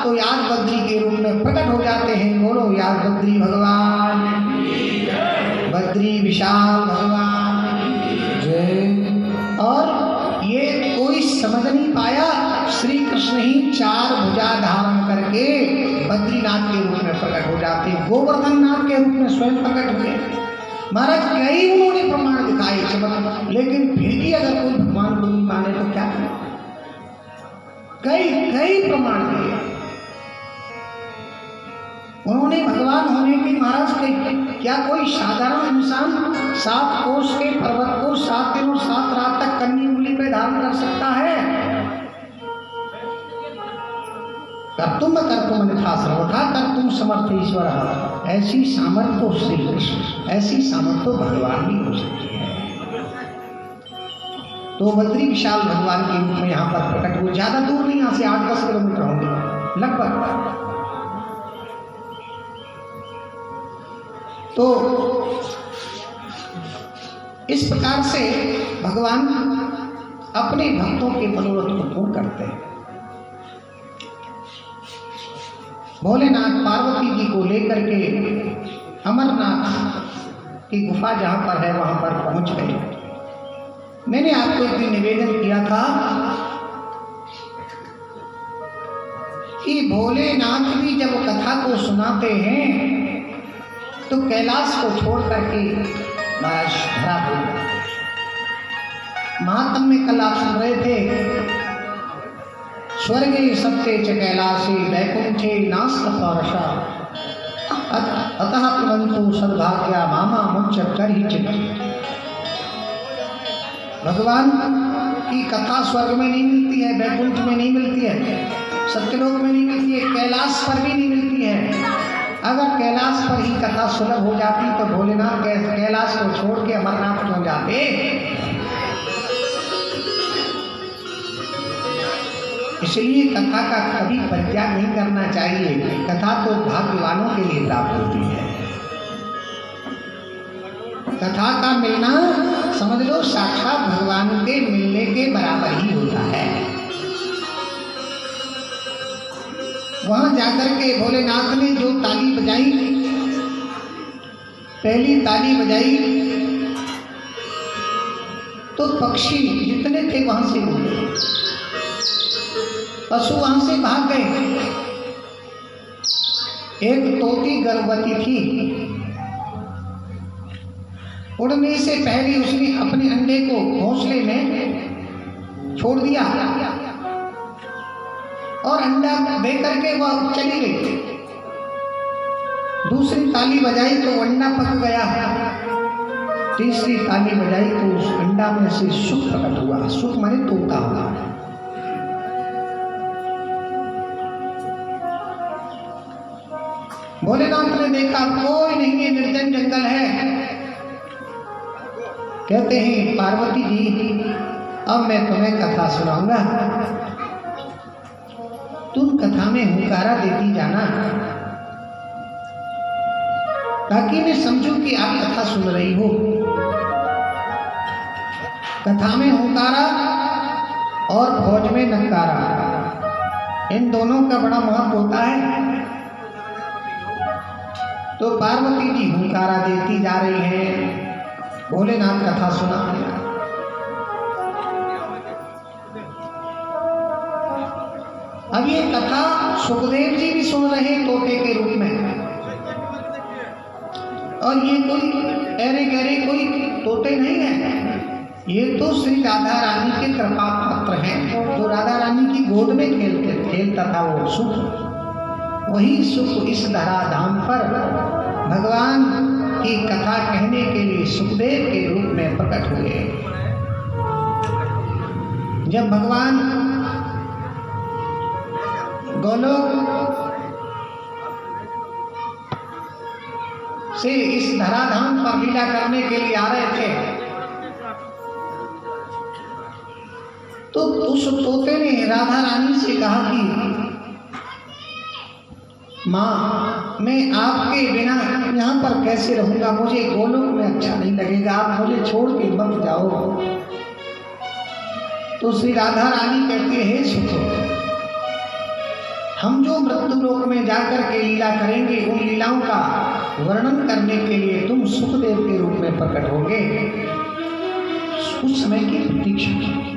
तो याद बद्री के रूप में प्रकट हो जाते हैं। बोलो याद बद्री भगवान, बद्री विशाल भगवान जय। और ये कोई समझ नहीं पाया, श्री कृष्ण ही 4 भुजा धारण करके बद्रीनाथ के रूप में प्रकट हो जाते, गोवर्धन नाथ के रूप में स्वयं प्रकट हुए। महाराज कई उन्होंने प्रमाण दिखाए चमत्कार, लेकिन फिर भी अगर कोई भगवान को नहीं माने तो क्या करें? कई प्रमाण दिए उन्होंने भगवान होने के। महाराज के क्या कोई साधारण इंसान 7 कोस के पर्वत को 7 दिन और 7 रात तक कन्नी उंगली पे धारण कर सकता है? कर्तुम अन्यथा सर्वथा कर्तुम समर्थ ईश्वर। ऐसी सामर्थ्य श्री कृष्ण, ऐसी सामर्थ्य भगवान भी हो सकती है। तो बद्री विशाल भगवान के रूप में यहाँ पर प्रकट हुए। ज्यादा दूर नहीं, यहाँ से 8-10 किलोमीटर होंगे लगभग। तो इस प्रकार से भगवान अपने भक्तों के मनोरथ को पूर्ण करते हैं। भोलेनाथ पार्वती जी को लेकर के अमरनाथ की गुफा जहां पर है वहां पर पहुंच गए। मैंने आपको एक दिन निवेदन किया था कि भोलेनाथ भी जब कथा को सुनाते हैं तो कैलाश को छोड़ करके महाराज धरा बोल। महात्म में कल आप सुन रहे थे, स्वर्गे सत्ये च कैलासे वैकुंठे नास्त पारशा अतः पिबन्तु सद्भाग्या मामा मुच्च करहि चित्। भगवान की कथा स्वर्ग में नहीं मिलती है, वैकुंठ में नहीं मिलती है, सत्यलोक में नहीं मिलती है, कैलाश पर भी नहीं मिलती है। अगर कैलाश पर ही कथा सुलभ हो जाती तो भोलेनाथ कैलाश को छोड़ के अमरनाथ क्यों जाते? इसलिए कथा का कभी परित्याग नहीं करना चाहिए। कथा तो भाग्यवानों के लिए प्राप्त होती है। कथा का मिलना समझ लो साक्षात भगवान के मिलने के बराबर ही होता है। वहां जाकर के भोलेनाथ ने जो ताली बजाई, पहली ताली बजाई तो पक्षी जितने थे वहां से उड़े, पशु वहां से भाग गए। एक तोती गर्भवती थी, उड़ने से पहले उसने अपने अंडे को घोंसले में छोड़ दिया और अंडा दे करके वह चली गई। दूसरी ताली बजाई तो अंडा पक गया, तीसरी ताली बजाई तो उस अंडा में से सुख प्रकट हुआ। सुख माने तोता हुआ। भोलेनाथ ने देखा कोई नहीं है, निर्जन जंगल है। कहते हैं पार्वती जी अब मैं तुम्हें कथा सुनाऊंगा, तुम कथा में हुंकारा देती जाना ताकि मैं समझूं कि आप कथा सुन रही हो। कथा में हुंकारा और भोज में नकारा, इन दोनों का बड़ा महत्व होता है। तो पार्वती जी हुंकारा देती जा रही हैं, भोलेनाथ कथा सुना रहे हैं। अब ये कथा सुखदेव जी भी सुन रहे हैं तोते के रूप में, और ये कोई अरे गहरे कोई तोते नहीं है, ये तो श्री राधा रानी के कृपा पात्र हैं, जो राधा रानी की गोद में खेलता था वो सुख, वही सुख इस धराधाम पर भगवान की कथा कहने के लिए सुखदेव के रूप में प्रकट हुए। जब भगवान गोलोक से इस धराधाम पर लीला करने के लिए आ रहे थे, तो उस तोते ने राधा रानी से कहा कि माँ, मैं आपके बिना यहाँ पर कैसे रहूंगा, मुझे गोलोक में अच्छा नहीं लगेगा, आप मुझे छोड़ के मत जाओ। तो श्री राधा रानी कहती है, हे सुख, हम जो मृत्यु लोक में जाकर के लीला करेंगे, उन लीलाओं का वर्णन करने के लिए तुम सुखदेव के रूप में प्रकट होगे, उस समय की प्रतीक्षा की।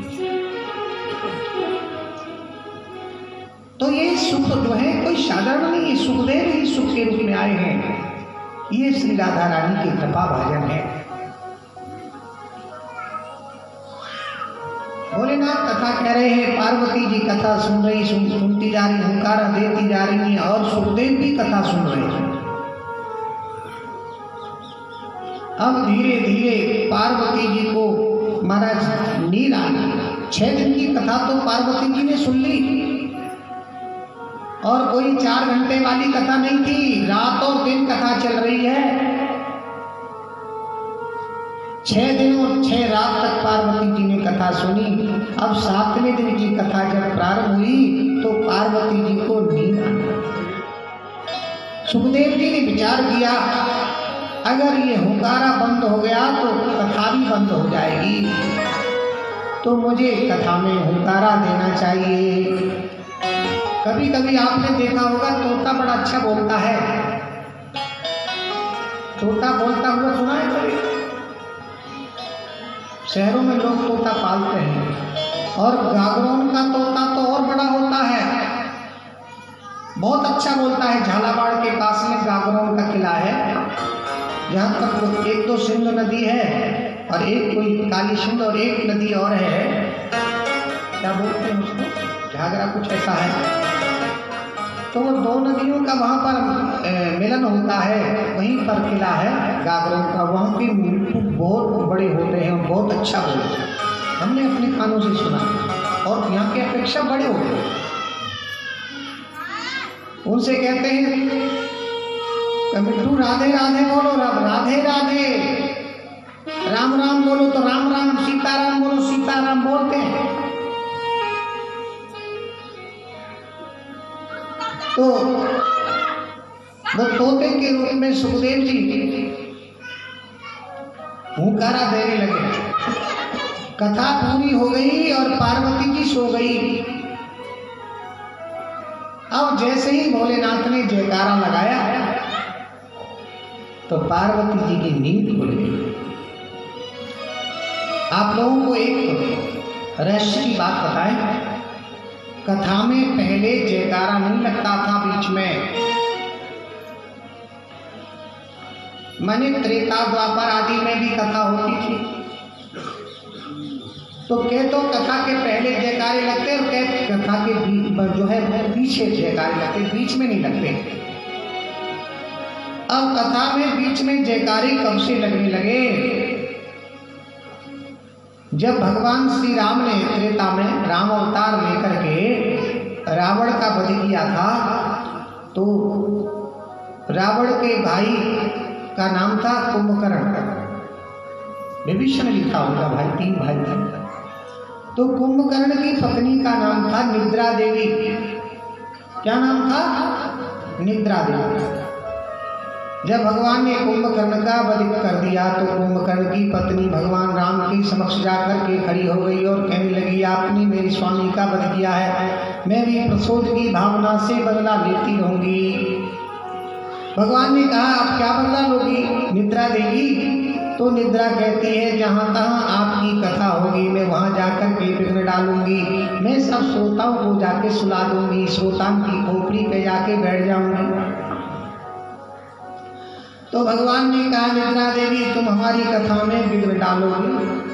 तो ये सुख जो है कोई साधारण नहीं है, सुखदेव ही सुख के रूप में आए हैं, ये श्री राधा रानी की कृपा भाजन है। भोलेनाथ कथा कह रहे हैं, पार्वती जी कथा सुनती जा रही, हुंकारा देती जा रही है, और सुखदेव भी कथा सुन रहे हैं। अब धीरे धीरे पार्वती जी को महाराज नींद आ गई। 6 दिन की कथा तो पार्वती जी ने सुन ली, और कोई 4 घंटे वाली कथा नहीं थी, रात और दिन कथा चल रही है। 6 दिन और 6 रात तक पार्वती जी ने कथा सुनी। अब 7वें दिन की कथा जब प्रारंभ हुई तो पार्वती जी को नींद आ गई। सुखदेव जी ने विचार किया, अगर ये हुंकारा बंद हो गया तो कथा भी बंद हो जाएगी, तो मुझे कथा में हुंकारा देना चाहिए। कभी कभी आपने देखा होगा तोता बड़ा अच्छा बोलता है, तोता बोलता हुआ सुना है कभी? शहरों में लोग तोता पालते हैं, और गागरोन का तोता तो और बड़ा होता है, बहुत अच्छा बोलता है। झालावाड़ के पास में गागरोन का किला है, जहाँ तक 1-2 सिंधु नदी है, और एक कोई काली सिंधु, और एक नदी और है, क्या बोलते हैं उसको, घाघरा कुछ ऐसा है। तो वो 2 नदियों का वहाँ पर मिलन होता है, वहीं पर किला है गागरों का। वहाँ के मिट्टू बहुत बड़े होते हैं, बहुत अच्छा बोलते हैं, हमने अपने कानों से सुना, और यहाँ के अपेक्षा बड़े होते हैं। उनसे कहते हैं मिट्टू राधे राधे बोलो, राधे राधे, राम राम बोलो तो राम राम, सीताराम बोलो सीताराम बोलते हैं। तो वो तोते के रूप में सुखदेव जी हुंकारा देने लगे। कथा पूरी हो गई और पार्वती जी सो गई। अब जैसे ही भोलेनाथ ने जयकारा लगाया तो पार्वती जी की नींद खुल गई। आप लोगों को एक रहस्य की बात बताएं, कथा में पहले जयकारा नहीं लगता था बीच में, माने त्रेता द्वापर आदि में भी कथा होती थी, तो कथा के पहले जयकारे लगते और कथा के जो है पीछे जयकारे लगते, बीच में नहीं लगते। अब कथा में बीच में जयकारे कब से लगने लगे? जब भगवान श्री राम ने त्रेता में राम अवतार लेकर के रावण का वध किया था, तो रावण के भाई का नाम था कुंभकर्ण। विभीषण लिखा होगा भाई, 3 भाई थे। तो कुंभकर्ण की पत्नी का नाम था निद्रा देवी। क्या नाम था? निद्रा देवी। जब भगवान ने कुंभकर्ण का वध कर दिया तो कुंभकर्ण की पत्नी भगवान राम के समक्ष जाकर के खड़ी हो गई और कहने लगी, आपने मेरे स्वामी का वध किया है, मैं भी प्रसोद की भावना से बदला लेती रहूंगी। भगवान ने कहा, आप क्या बदला लोगी? निद्रा देगी? तो निद्रा कहती है, जहाँ तहाँ आपकी कथा होगी मैं वहाँ जाकर के विघ्न डालूंगी, मैं सब श्रोताओं को जाके सुला दूंगी, श्रोताओं की खोपड़ी पे जाके बैठ जाऊंगी। तो भगवान ने कहा, निद्रा देवी तुम हमारी कथा में विघ्न डालोगी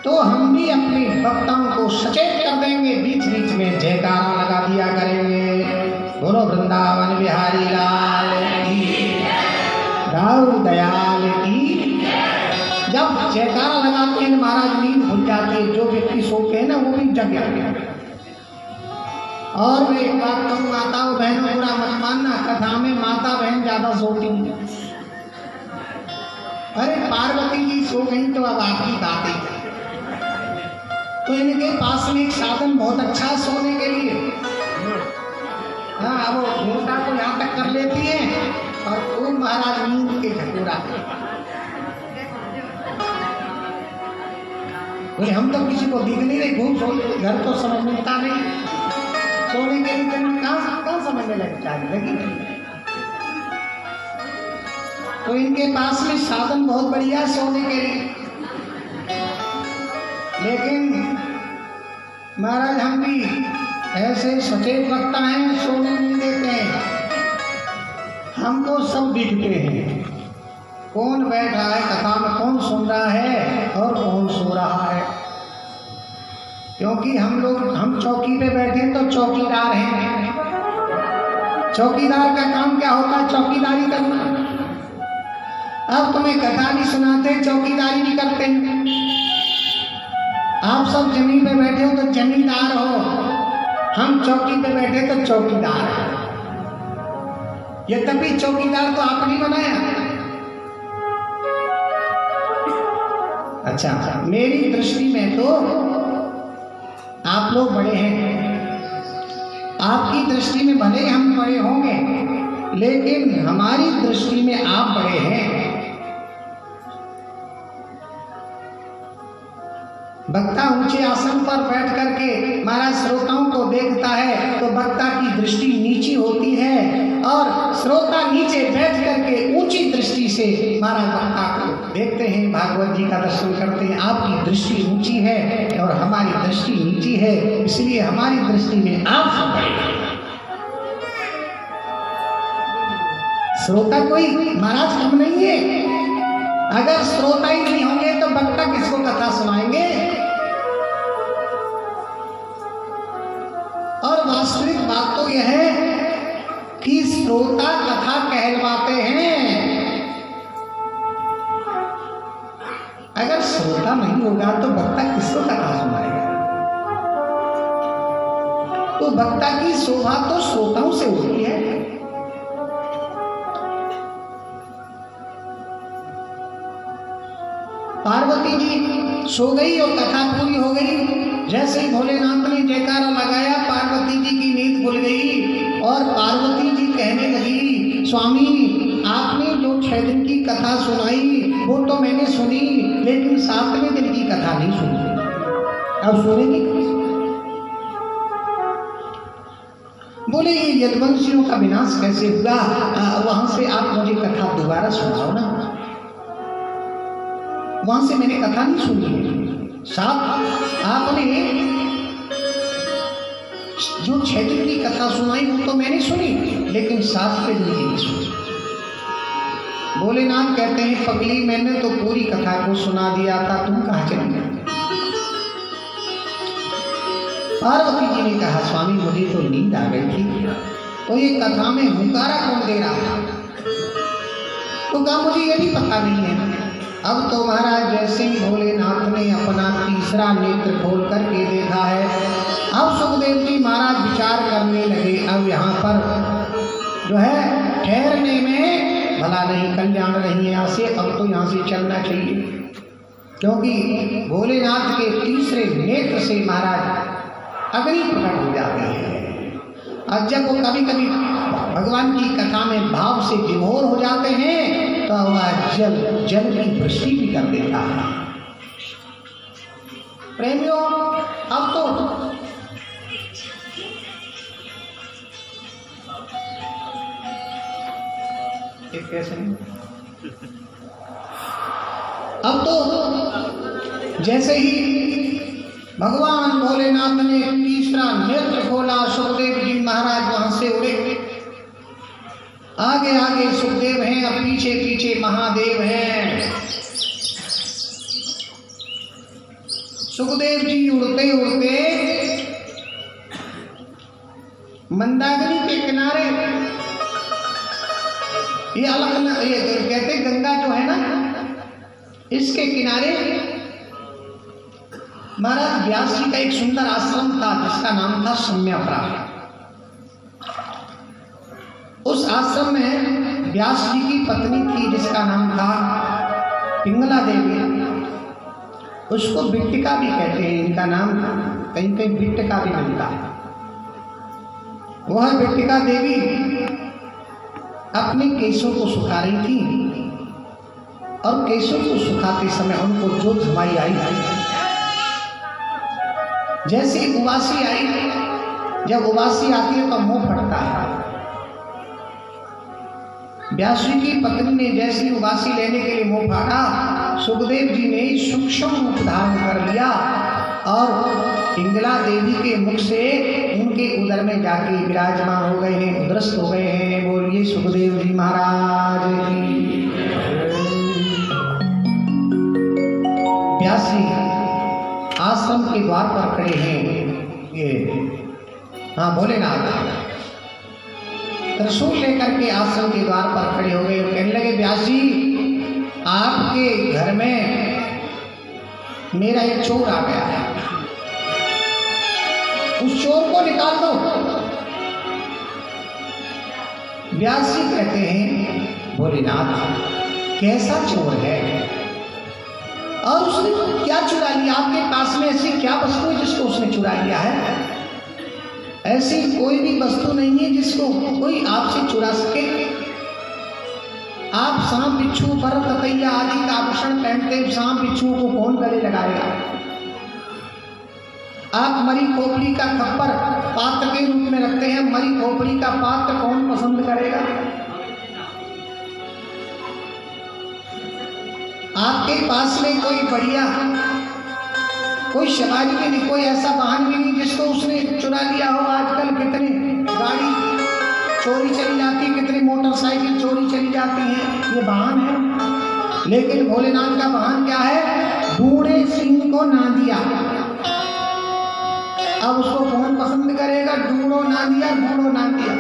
तो हम भी अपने भक्तों को सचेत कर देंगे, बीच बीच में जयकारा लगा दिया करेंगे, बोलो वृंदावन बिहारी लाल की, राहुल दयाल की। जब जयकारा लगाते हैं महाराज नींद भूल जाती है, जो व्यक्ति सोते हैं ना वो भी जग जाते हैं। और मैं एक बात कहूँ, माताओं बहनों बुरा मत मानना, कथा में माता बहन ज्यादा सोती हैं। अरे पार्वती जी सो गई तो अब आपकी बात है, तो इनके पास में एक साधन बहुत अच्छा सोने के लिए। हाँ, अब वो घूमता को यहाँ तक कर लेती है और खूब महाराज नींद के झकोरा। बोले हम तो किसी को दिख नहीं रहे, घूम सो, घर तो समय मिलता नहीं, सोने के लिए कहाँ समय में लगी। तो इनके पास में साधन बहुत बढ़िया सोने के लिए, लेकिन महाराज हम भी ऐसे सचेत वक्ता हैं, सोने नहीं देते हैं, हमको सब दिखते हैं, कौन बैठ रहा है कथा में, कौन सुन रहा है और कौन सो रहा है। क्योंकि हम चौकी पे बैठे तो चौकीदार हैं, चौकीदार का काम क्या होता है? चौकीदारी करना। अब तुम्हें कथा भी सुनाते, चौकीदारी भी करते हैं। आप सब जमीन पे बैठे हो तो जमींदार हो, हम चौकी पे बैठे तो चौकीदार है। ये तभी चौकीदार तो आपने बनाया। अच्छा, मेरी दृष्टि में तो आप लोग बड़े हैं, आपकी दृष्टि में भले हम बड़े होंगे, लेकिन हमारी दृष्टि में आप बड़े हैं। वक्ता ऊंचे आसन पर बैठ करके महाराज श्रोताओं को देखता है तो वक्ता की दृष्टि नीची होती है, और श्रोता नीचे बैठ करके ऊंची दृष्टि से महाराज वक्ता को देखते हैं, भागवत जी का दर्शन करते हैं। आपकी दृष्टि ऊंची है और हमारी दृष्टि नीची है, इसलिए हमारी दृष्टि में आप सब बड़े हैं। श्रोता कोई महाराज कम नहीं है। अगर श्रोता ही नहीं होंगे तो वक्ता किसको कथा सुनाएंगे? और वास्तविक बात तो यह है कि श्रोता कथा कहलवाते हैं। अगर श्रोता नहीं होगा तो वक्ता किसको कथा सुनाएगा? तो वक्ता की शोभा तो श्रोताओं से होती है। पार्वती जी सो गई और कथा पूरी हो गई। जैसे ही भोलेनाथ ने जयकारा लगाया, पार्वती जी की नींद खुल गई और पार्वती जी कहने लगी, स्वामी आपने जो 6 दिन की कथा सुनाई वो तो मैंने सुनी, लेकिन 7वें दिन की कथा नहीं सुनी। अब सुनेगी? बोले ये यदुवंशियों का विनाश कैसे हुआ? वहां से आप मुझे कथा दोबारा सुनाओ ना। वहां से मैंने कथा नहीं सुनी। साहब आपने जो 6 दिन की कथा सुनाई वो तो मैंने सुनी, लेकिन 7वें दिन की नहीं सुनी। भोलेनाथ कहते हैं, पगली मैंने तो पूरी कथा को सुना दिया था, तुम कहाँ चली गई? पार्वती जी ने कहा, स्वामी मुझे तो नींद आ गई थी, तो ये कथा में हुंकारा कौन दे रहा था? तो कहा मुझे ये भी पता नहीं है। अब तो महाराज जैसे ही भोलेनाथ ने अपना तीसरा नेत्र खोल करके देखा है, अब सुखदेव जी महाराज विचार करने लगे, अब यहाँ पर जो है ठहरने में भला नहीं, कल्याण नहीं, यहाँ से अब तो यहाँ से चलना चाहिए, क्योंकि भोलेनाथ के तीसरे नेत्र से महाराज अग्नि प्रकट हो जाती है। और जब वो कभी कभी भगवान की कथा में भाव से विभोर हो जाते हैं तो वह जल की वृष्टि भी कर देता है। प्रेमियों, अब तो कैसे अब तो जैसे ही भगवान भोलेनाथ ने तीसरा नेत्र खोला, सुखदेव जी महाराज वहां से उड़े। आगे आगे सुखदेव हैं और पीछे पीछे महादेव हैं। सुखदेव जी उड़ते उड़ते मंदाकिनी के किनारे, ये अलग ये कहते गंगा जो है ना, इसके किनारे महाराज व्यास जी का एक सुंदर आश्रम था जिसका नाम था सम्यवरा। उस आश्रम में व्यास जी की पत्नी थी जिसका नाम था पिंगला देवी। उसको बिट्टिका भी कहते हैं, इनका नाम कहीं कहीं बिट्टिका भी मिलता है। वह बिट्टिका देवी अपने केशों को सुखा रही थी और केशों को सुखाते समय उनको जो थमाई आई, जैसे उबासी आई, जब उबासी आती है तो मुंह फटता है। व्यास जी की पत्नी ने जैसी उबासी लेने के लिए मुंह फाड़ा, सुखदेव जी ने सूक्ष्म रूप धारण कर लिया और पिंगला देवी के मुख से उनके उदर में जाके विराजमान हो गए हैं, उदरस्थ हो गए हैं। बोलिए सुखदेव जी महाराज की। व्यास जी आश्रम के द्वार पर खड़े हैं। ये हाँ भोलेनाथ त्रिशूल लेकर के आश्रम के द्वार पर खड़े हो गए और कहने लगे, व्यास जी आपके घर में मेरा एक चोर आ गया है, उस चोर को निकाल दो। व्यास जी कहते हैं, भोलेनाथ कैसा चोर है और उसने क्या चुरा लिया? आपके पास में ऐसी क्या वस्तु है जिसको उसने चुरा लिया है? ऐसी कोई भी वस्तु नहीं है जिसको कोई आपसे चुरा सके। आप सांप बिच्छू पर ततैया आदि का आभूषण पहनते, सांप बिच्छू को कौन गले लगाएगा? आप मरी खोपड़ी का खप्पर पात्र के रूप में रखते हैं, मरी खोपड़ी का पात्र कौन पसंद करेगा? आपके पास में कोई बढ़िया कोई सवारी के लिए कोई ऐसा वाहन भी नहीं जिसको उसने चुरा लिया हो। आजकल कितनी गाड़ी चोरी चली जाती है, कितनी मोटरसाइकिल चोरी चली जाती है, ये वाहन है। लेकिन भोलेनाथ का वाहन क्या है? ढूंढे सिंह को ना दिया। अब उसको कौन पसंद करेगा? ढूंढो ना दिया, ढूंढो ना दिया,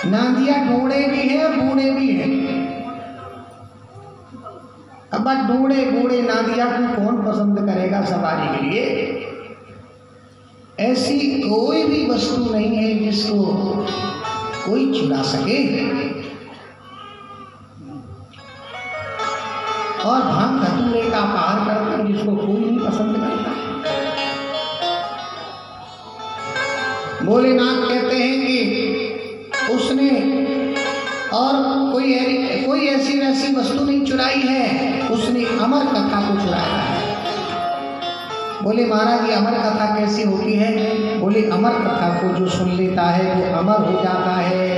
ना दिया ढूंढे भी है, बूढ़े भी है। अब ढूंढे बूढ़े ना दिया को कौन पसंद करेगा सवारी के लिए? ऐसी कोई भी वस्तु नहीं है जिसको कोई चुरा सके। और भांग धतूरे का पार करकर जिसको कोई नहीं पसंद करता। भोलेनाथ कहते हैं कि उसने और कोई ऐसी वैसी वस्तु नहीं चुराई है, उसने अमर कथा को चुराया है। बोले महाराज ये अमर कथा कैसी होती है? बोले अमर कथा को जो सुन लेता है वो अमर हो जाता है।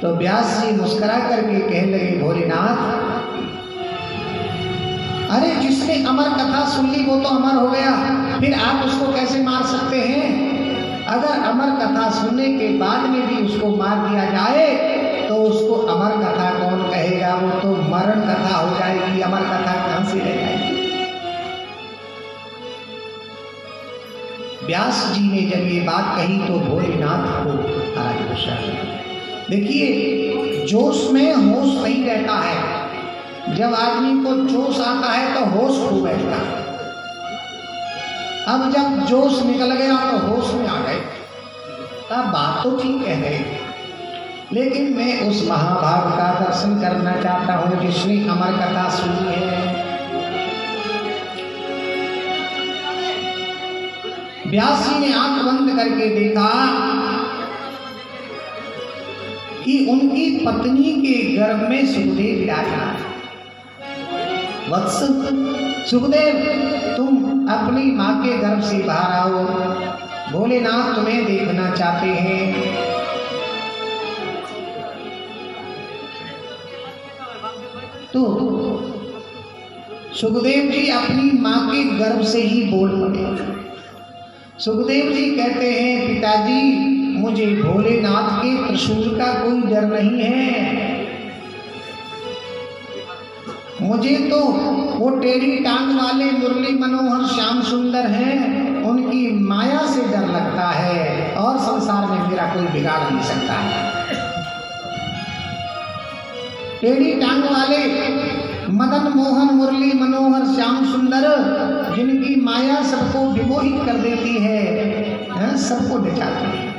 तो व्यास जी मुस्कुरा करके कहने लगे, भोलेनाथ अरे जिसने अमर कथा सुन ली वो तो अमर हो गया, फिर आप उसको कैसे मार सकते हैं? अगर अमर कथा सुनने के बाद में भी उसको मार दिया जाए तो उसको अमर कथा कौन कहेगा? वो तो मरण कथा हो जाएगी, अमर कथा कहां से रह जाएगी? व्यास जी ने जब ये बात कही तो भोलेनाथ को महाराज गुस्सा। देखिए जोश में होश नहीं रहता है, जब आदमी को जोश आता है तो होश खो बैठता है। अब जब जोश निकल गया तो होश में आ गए। तब बात तो ठीक है, लेकिन मैं उस महाभाग का दर्शन करना चाहता हूं जिसने अमर कथा सुनी है। व्यास जी ने आंख बंद करके देखा कि उनकी पत्नी के गर्भ में सुखदेव विराजमान है। वत्स सुखदेव, तुम अपनी माँ के गर्भ से बाहर आओ, भोलेनाथ तुम्हें देखना चाहते हैं। तो सुखदेव जी अपनी माँ के गर्भ से ही बोल पड़े। सुखदेव जी कहते हैं, पिताजी मुझे भोलेनाथ के त्रिशूल का कोई डर नहीं है, मुझे तो वो टेढ़ी टांग वाले मुरली मनोहर श्याम सुंदर हैं, उनकी माया से डर लगता है, और संसार में मेरा कोई बिगाड़ नहीं सकता है। टेढ़ी टांग वाले मदन मोहन मुरली मनोहर श्याम सुंदर, जिनकी माया सबको विमोहित कर देती है, सबको नचाती है।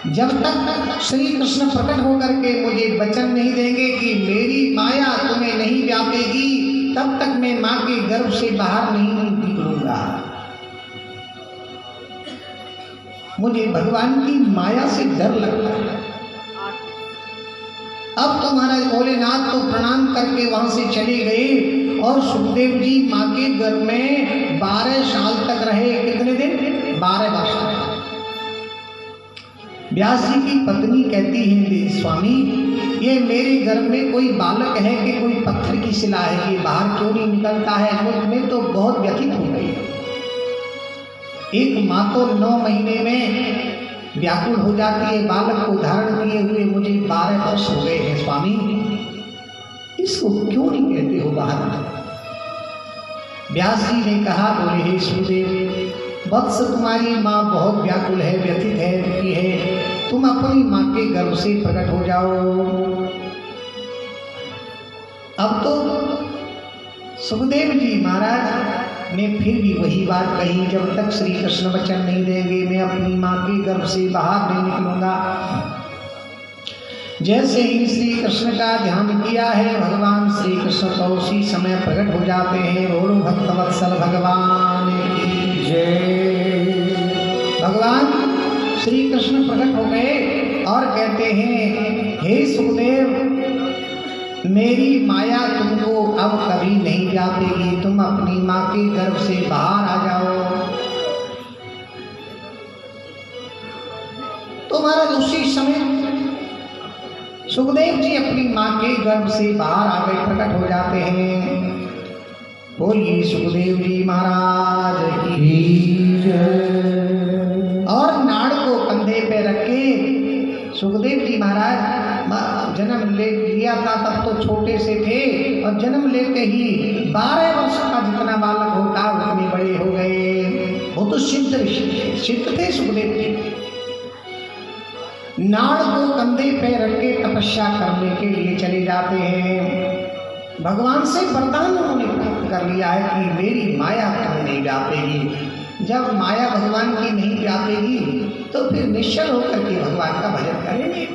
जब तक श्री कृष्ण प्रकट होकर के मुझे वचन नहीं देंगे कि मेरी माया तुम्हें नहीं व्यापेगी, तब तक मैं माँ के गर्भ से बाहर नहीं निकलूंगा। मुझे भगवान की माया से डर लगता है। अब तो महाराज भोलेनाथ तो प्रणाम करके वहां से चले गए, और सुखदेव जी माँ के गर्भ में 12 साल तक रहे। कितने दिन? 12 वर्ष। व्यास जी की पत्नी कहती है, स्वामी ये मेरे गर्भ में कोई बालक है कि कोई पत्थर की शिला है, ये बाहर क्यों नहीं निकलता है? मैं तो बहुत व्यथित हो गई। एक माँ तो 9 महीने में व्याकुल हो जाती है, बालक को धारण किए हुए मुझे 12 वर्ष हो गए हैं। स्वामी इसको क्यों नहीं कहते हो बाहर? व्यास जी ने कहा, बोले हे सुखदेव, वत्स तुम्हारी माँ बहुत व्याकुल है, व्यथित है, दुखी है, तुम अपनी माँ के गर्भ से प्रकट हो जाओ। अब तो सुखदेव जी महाराज ने फिर भी वही बात कही, जब तक श्री कृष्ण वचन नहीं देंगे मैं अपनी माँ के गर्भ से बाहर नहीं निकलूंगा। जैसे ही श्री कृष्ण का ध्यान किया है, भगवान श्री कृष्ण तो उसी समय प्रकट हो जाते हैं। बोलो भक्तवत्सल भगवान की जय। भगवान श्री कृष्ण प्रकट हो गए और कहते हैं, हे सुखदेव, मेरी माया तुमको अब कभी नहीं व्यापेगी, तुम अपनी माँ के गर्भ से बाहर आ जाओ। तो महाराज उसी समय सुखदेव जी अपनी माँ के गर्भ से बाहर आ गए, प्रकट हो जाते हैं। बोलिए सुखदेव जी महाराज की जय। और नाड़ को कंधे पे रख के सुखदेव जी महाराज जन्म ले लिया था, तब तो छोटे से थे, और जन्म लेते ही 12 वर्ष का जितना बालक होता उतने बड़े हो गए। वो तो सिद्ध थे सुखदेव जी। नाड़ को कंधे पे रख के तपस्या करने के लिए चले जाते हैं। भगवान से वरदान उन्होंने प्राप्त कर लिया है कि मेरी माया तुम्हें नहीं व्यापेगी। जब माया भगवान की नहीं व्यापेगी तो फिर निश्चल होकर के भगवान का भजन करेंगे।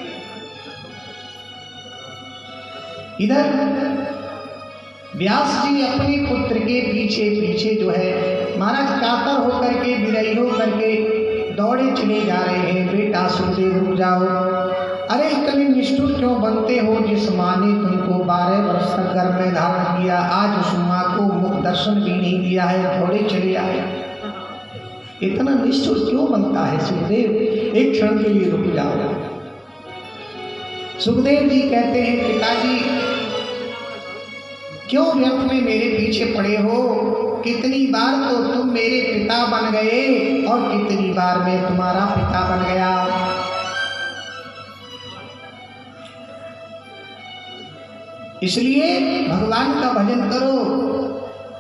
इधर व्यास जी अपने पुत्र के पीछे पीछे जो है महाराज कातर होकर के विरही होकर के दौड़े चले जा रहे हैं। बेटा सुखदेव रुक जाओ, अरे इतने निष्ठुर क्यों बनते हो? जिस माँ ने तुमको 12 वर्ष तक गर्भ में धारण किया, आज उस माँ को मुख दर्शन भी नहीं दिया है, दौड़े चले आए। इतना निष्ठुर क्यों बनता है सुखदेव? एक क्षण के लिए रुक जाओ। सुखदेव जी कहते हैं, पिताजी क्यों व्यर्थ में मेरे पीछे पड़े हो? कितनी बार तो तुम मेरे पिता बन गए और कितनी बार मैं तुम्हारा पिता बन गया। इसलिए भगवान का भजन करो,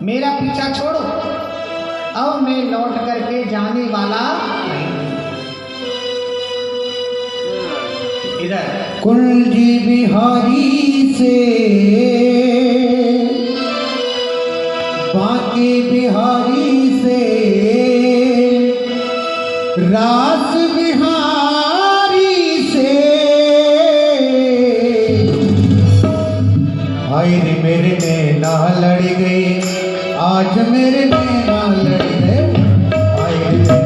मेरा पीछा छोड़ो, अब मैं लौट करके जाने वाला नहीं। इधर कुंजी बिहारी से बांके बिहारी से रास बिहारी से हाय रे मेरे नैना लड़ गए, आज मेरे नैना लड़ गए, हाय रे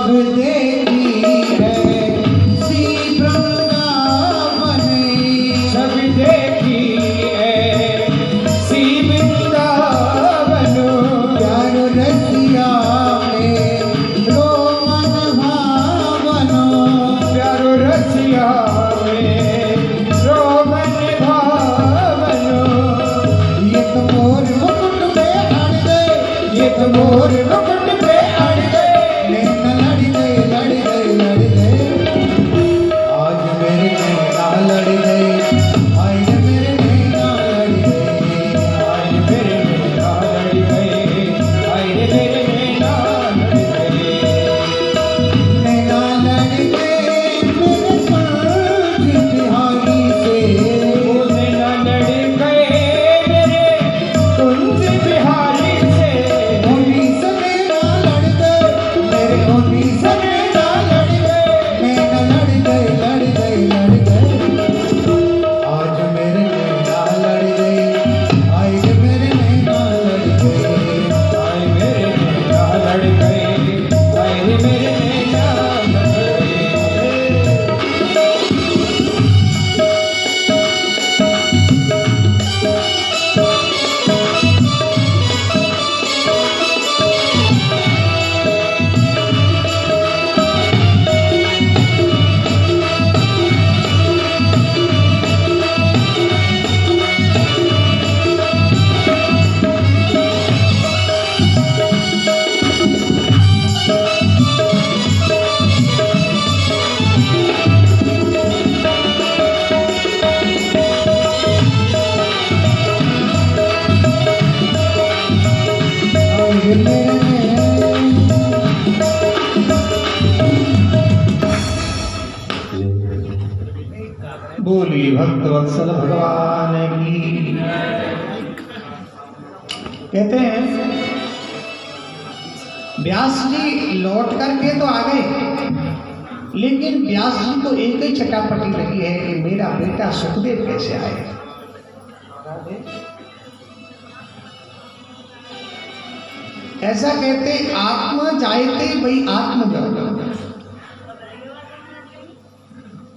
देखी ऐसी वृंदावन, सब देखी ऐसी वृंदावन। प्यार रसिया में रोमन भावन, प्यार रसिया में रोमन भावन। ये तो मोर मुकुट पे अड़ गए, ये तो मोर मुकुट पे अड़ गए, नैना लड़ गए, लड़ गए, लड़ गए। आज मेरे नैना लड़ गए, आज मेरे नैना लड़ गए, आज मेरे नैना लड़ गए, आज मेरे नैना लड़ गए। नैना लड़ गए मेरे पंख बिहारी से, वो नैना लड़ गए मेरे कुंज बिहारी से। होली से नैना लड़ गए, मेरे होली से नैना लड़ गए, नैना लड़ गए, लड़ गए, लड़ गए। आज मेरे नैना लड़ गए, आज मेरे नैना लड़ गए, आज मेरे नैना लड़ गए, आज मेरे नैना लड़ गए। बोली भक्त वत्सल भगवान की। कहते हैं व्यास जी लौट करके तो आ गए, लेकिन व्यास जी को एक ही चटापटी लगी है कि मेरा बेटा सुखदेव कैसे आए। ऐसा कहते आत्मा जायते वही आत्म जाओ।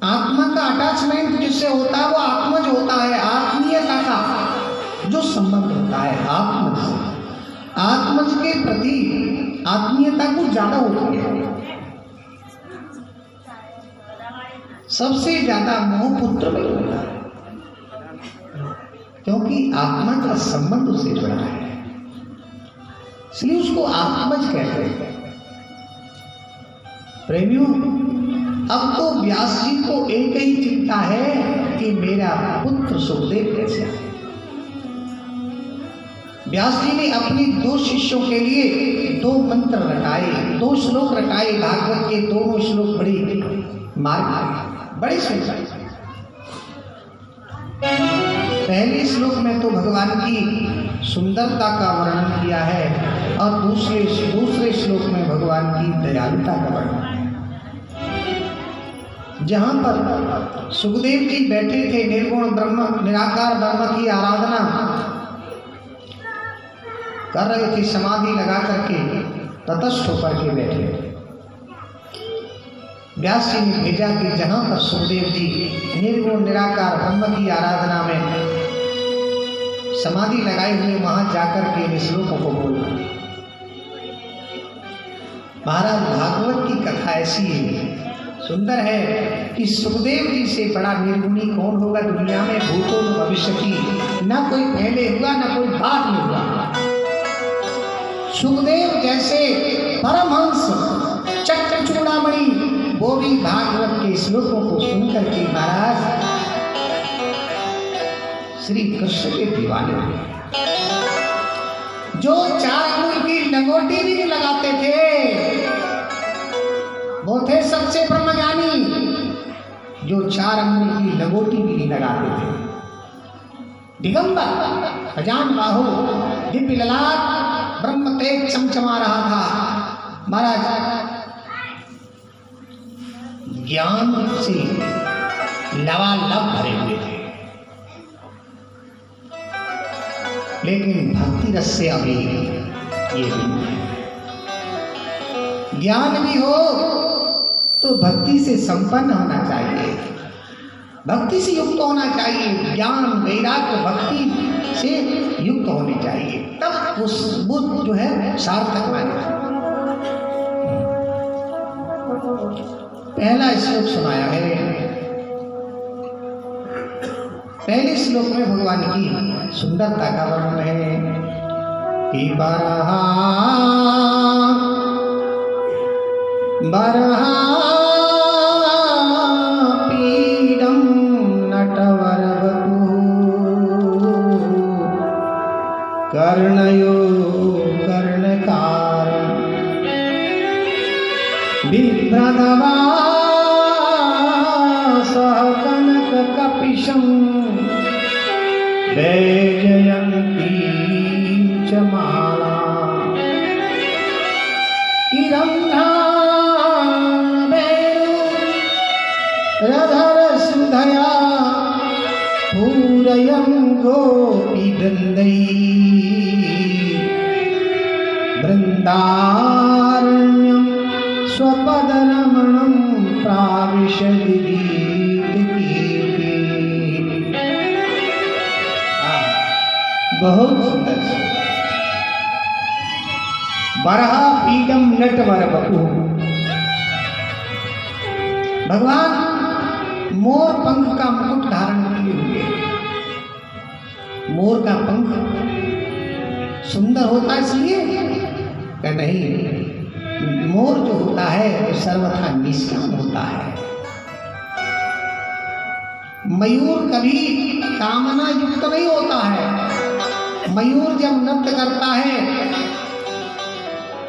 आत्मा का अटैचमेंट जिससे होता है वो आत्मज होता है। आत्मीयता का जो संबंध होता है आत्मज से, आत्मज के प्रति आत्मीयता कुछ ज्यादा होती है। सबसे ज्यादा मोह पुत्र में होता है, क्योंकि आत्मा का संबंध उससे जुड़ा है, इसलिए उसको आत्मज कहते हैं। प्रेमियों, अब तो व्यास जी को एक ही चिंता है कि मेरा पुत्र सुखदेव कैसे आए। व्यास जी ने अपनी दो शिष्यों के लिए दो मंत्र रटाए, दो श्लोक रटाए। भागवत के दोनों श्लोक बड़ी मार्ग बड़े सुंदर। पहले श्लोक में तो भगवान की सुंदरता का वर्णन किया है और दूसरे श्लोक में भगवान की दयालुता का वर्णन। जहां पर सुखदेव जी बैठे थे निर्गुण ब्रह्म निराकार ब्रह्म की आराधना कर रहे थे, समाधि लगा करके तटस्थ होकर के बैठे। व्यास जी ने भेजा कि जहां पर सुखदेव जी निर्गुण निराकार ब्रह्म की आराधना में समाधि लगाए हुए वहां जाकर के इन श्लोकों को बोलना। महाराज भागवत की कथा ऐसी है, सुंदर है कि सुखदेव जी से बड़ा निर्गुणी कौन होगा दुनिया में। भूतों भविष्य की ना कोई पहले हुआ ना कोई बाद में हुआ। सुखदेव जैसे परमहंस चक्र चूड़ामणि वो भी भागवत के श्लोकों को सुनकर के महाराज श्री कृष्ण के दीवाने हुए। जो 4 अंगुल की लंगोटी भी नहीं लगाते थे वो थे सच्चे ब्रह्मज्ञानी। जो 4 अंगुल की लंगोटी भी नहीं लगाते थे। दिगंबर अजान बाहु दिव्य ललाट ब्रह्म तेज चमचमा रहा था। महाराज ज्ञान से लबालब भरे हुए थे, लेकिन भक्ति रस से अभी ये ज्ञान भी हो तो भक्ति से संपन्न होना चाहिए, भक्ति से युक्त होना चाहिए, ज्ञान वैराग्य भक्ति से युक्त होनी चाहिए, तब उस बुद्ध जो है सार्थक माने। पहला श्लोक सुनाया है। पहले श्लोक में भगवान की सुंदरता का वर्णन है कि बरहा पीडम नटवरवपु कर्णयो कर्णकार बिभ्रदवा सह कनक कपिशं वैजयन्ती च माला रधर सुधया पूरयं गोपी वृंदै वृंदारण्यं स्वपदरमणं प्राविशति बहुत सुंदर से बरहा पीडम नटवर बपू। भगवान मोर पंख का मुकुट धारण किए हुए। मोर का पंख सुंदर होता इसलिए क्या नहीं, मोर जो होता है वो सर्वथा निष्काम होता है। मयूर कभी कामना युक्त नहीं होता है। मयूर जब नृत्य करता है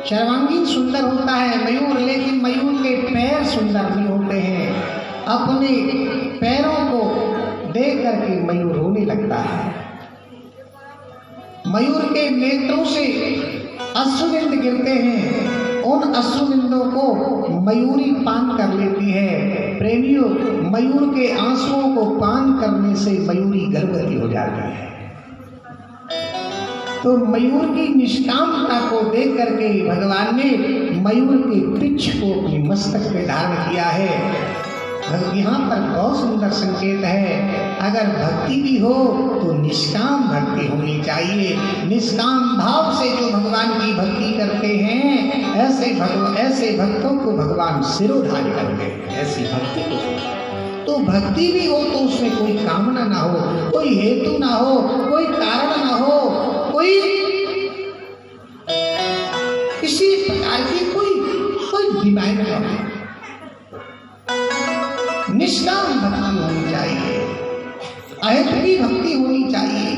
सर्वांगीण सुंदर होता है मयूर, लेकिन मयूर के पैर सुंदर नहीं होते हैं। अपने पैरों को देख करके मयूर रोने लगता है। मयूर के नेत्रों से अश्रुबिंद गिरते हैं, उन अश्रुबिंदों को मयूरी पान कर लेती है। प्रेमियों, मयूर के आंसुओं को पान करने से मयूरी गर्भवती हो जाती है। तो मयूर की निष्कामता को देख करके भगवान ने मयूर के पिच्छ को अपने मस्तक पे धारण किया है। यहाँ पर बहुत सुंदर संकेत है। अगर भक्ति भी हो तो निष्काम भक्ति होनी चाहिए। निष्काम भाव से जो भगवान की भक्ति करते हैं ऐसे भक्तों को भगवान सिरोधार्य करते हैं। ऐसी भक्ति को तो भक्ति भी हो तो उसमें कोई कामना ना हो, कोई हेतु ना हो, कोई कारण ना हो, कोई किसी प्रकार की कोई डिमांड ना हो। निष्काम भक्ति होनी चाहिए, अहेतुकी भक्ति होनी चाहिए।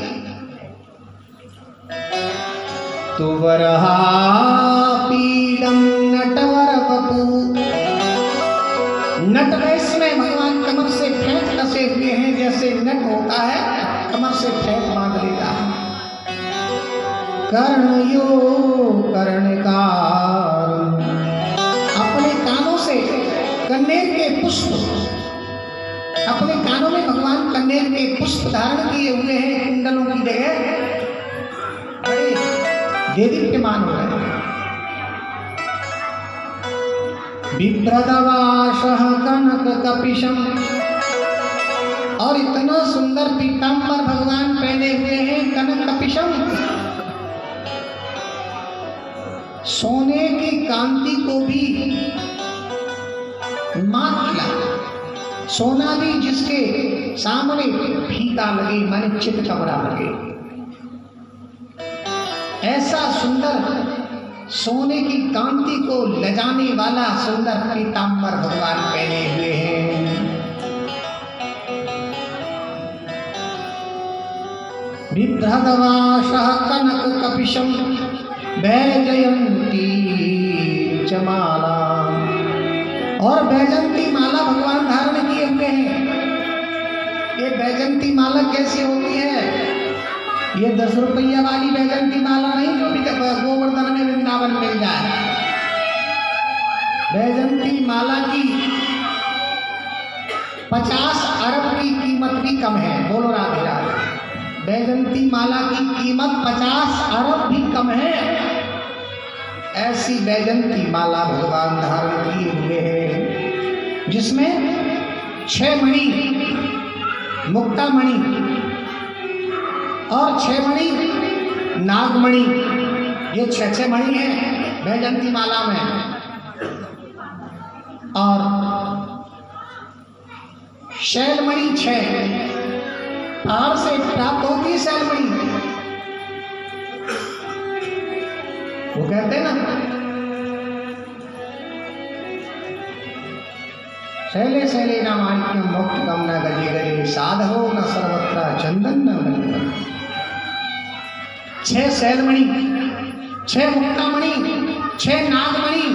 तो वरहा पीडम नटवर बपू। नट वेश में भगवान कमर से फेंट कसे हुए हैं। जैसे नट होता है कमर से फेंट बांध लेता है। कर्णयो कर्णकार। अपने कानों से कन्नेर के पुष्प, अपने कानों में भगवान कन्नेर के पुष्प धारण किए हुए हैं। कुंडलों की जगह देदीप्यमान हो रहे हैं। बिभ्रदवासः कनक कपिशं। और इतना सुंदर पीतांबर भगवान पहने हुए हैं कनक कपिशं। सोने की कांति को भी मात खिला। सोना भी जिसके सामने फीका लगे, माने चित कमरा लगे, ऐसा सुंदर सोने की कांति को लजाने वाला सुंदर पीतांबर भगवान पहने हुए हैं। बिभ्रदवासः कनक कपिशं वैजयन्ती च माला। और वैजयंती माला भगवान धारण किए हुए हैं। ये वैजयंती माला कैसी होती है? ये 10 रुपया वाली वैजयंती माला नहीं जो भी गोवर्धन में वृंदावन मिल जाए। वैजयंती माला की 50 अरब की कीमत भी कम है। बोलो राधे राधे। वैजयंती माला की कीमत 50 अरब भी कम है। ऐसी वैजंती माला भगवान धारण किए हुए हैं जिसमें 6 मणि मुक्तामणि और 6 मणि नागमणि, ये 6 मणि हैं वैजंती माला में। और शैलमणि 6 पहाड़ से प्राप्त होती है शैलमणि, वो कहते हैं ना शैले शैले न माणिक्यम मोक्षकम न गजे गजे साधो न सर्वत्र चंदन न मलिनम। 6 शैलमणि, 6 मुक्तामणि, 6 नागमणि,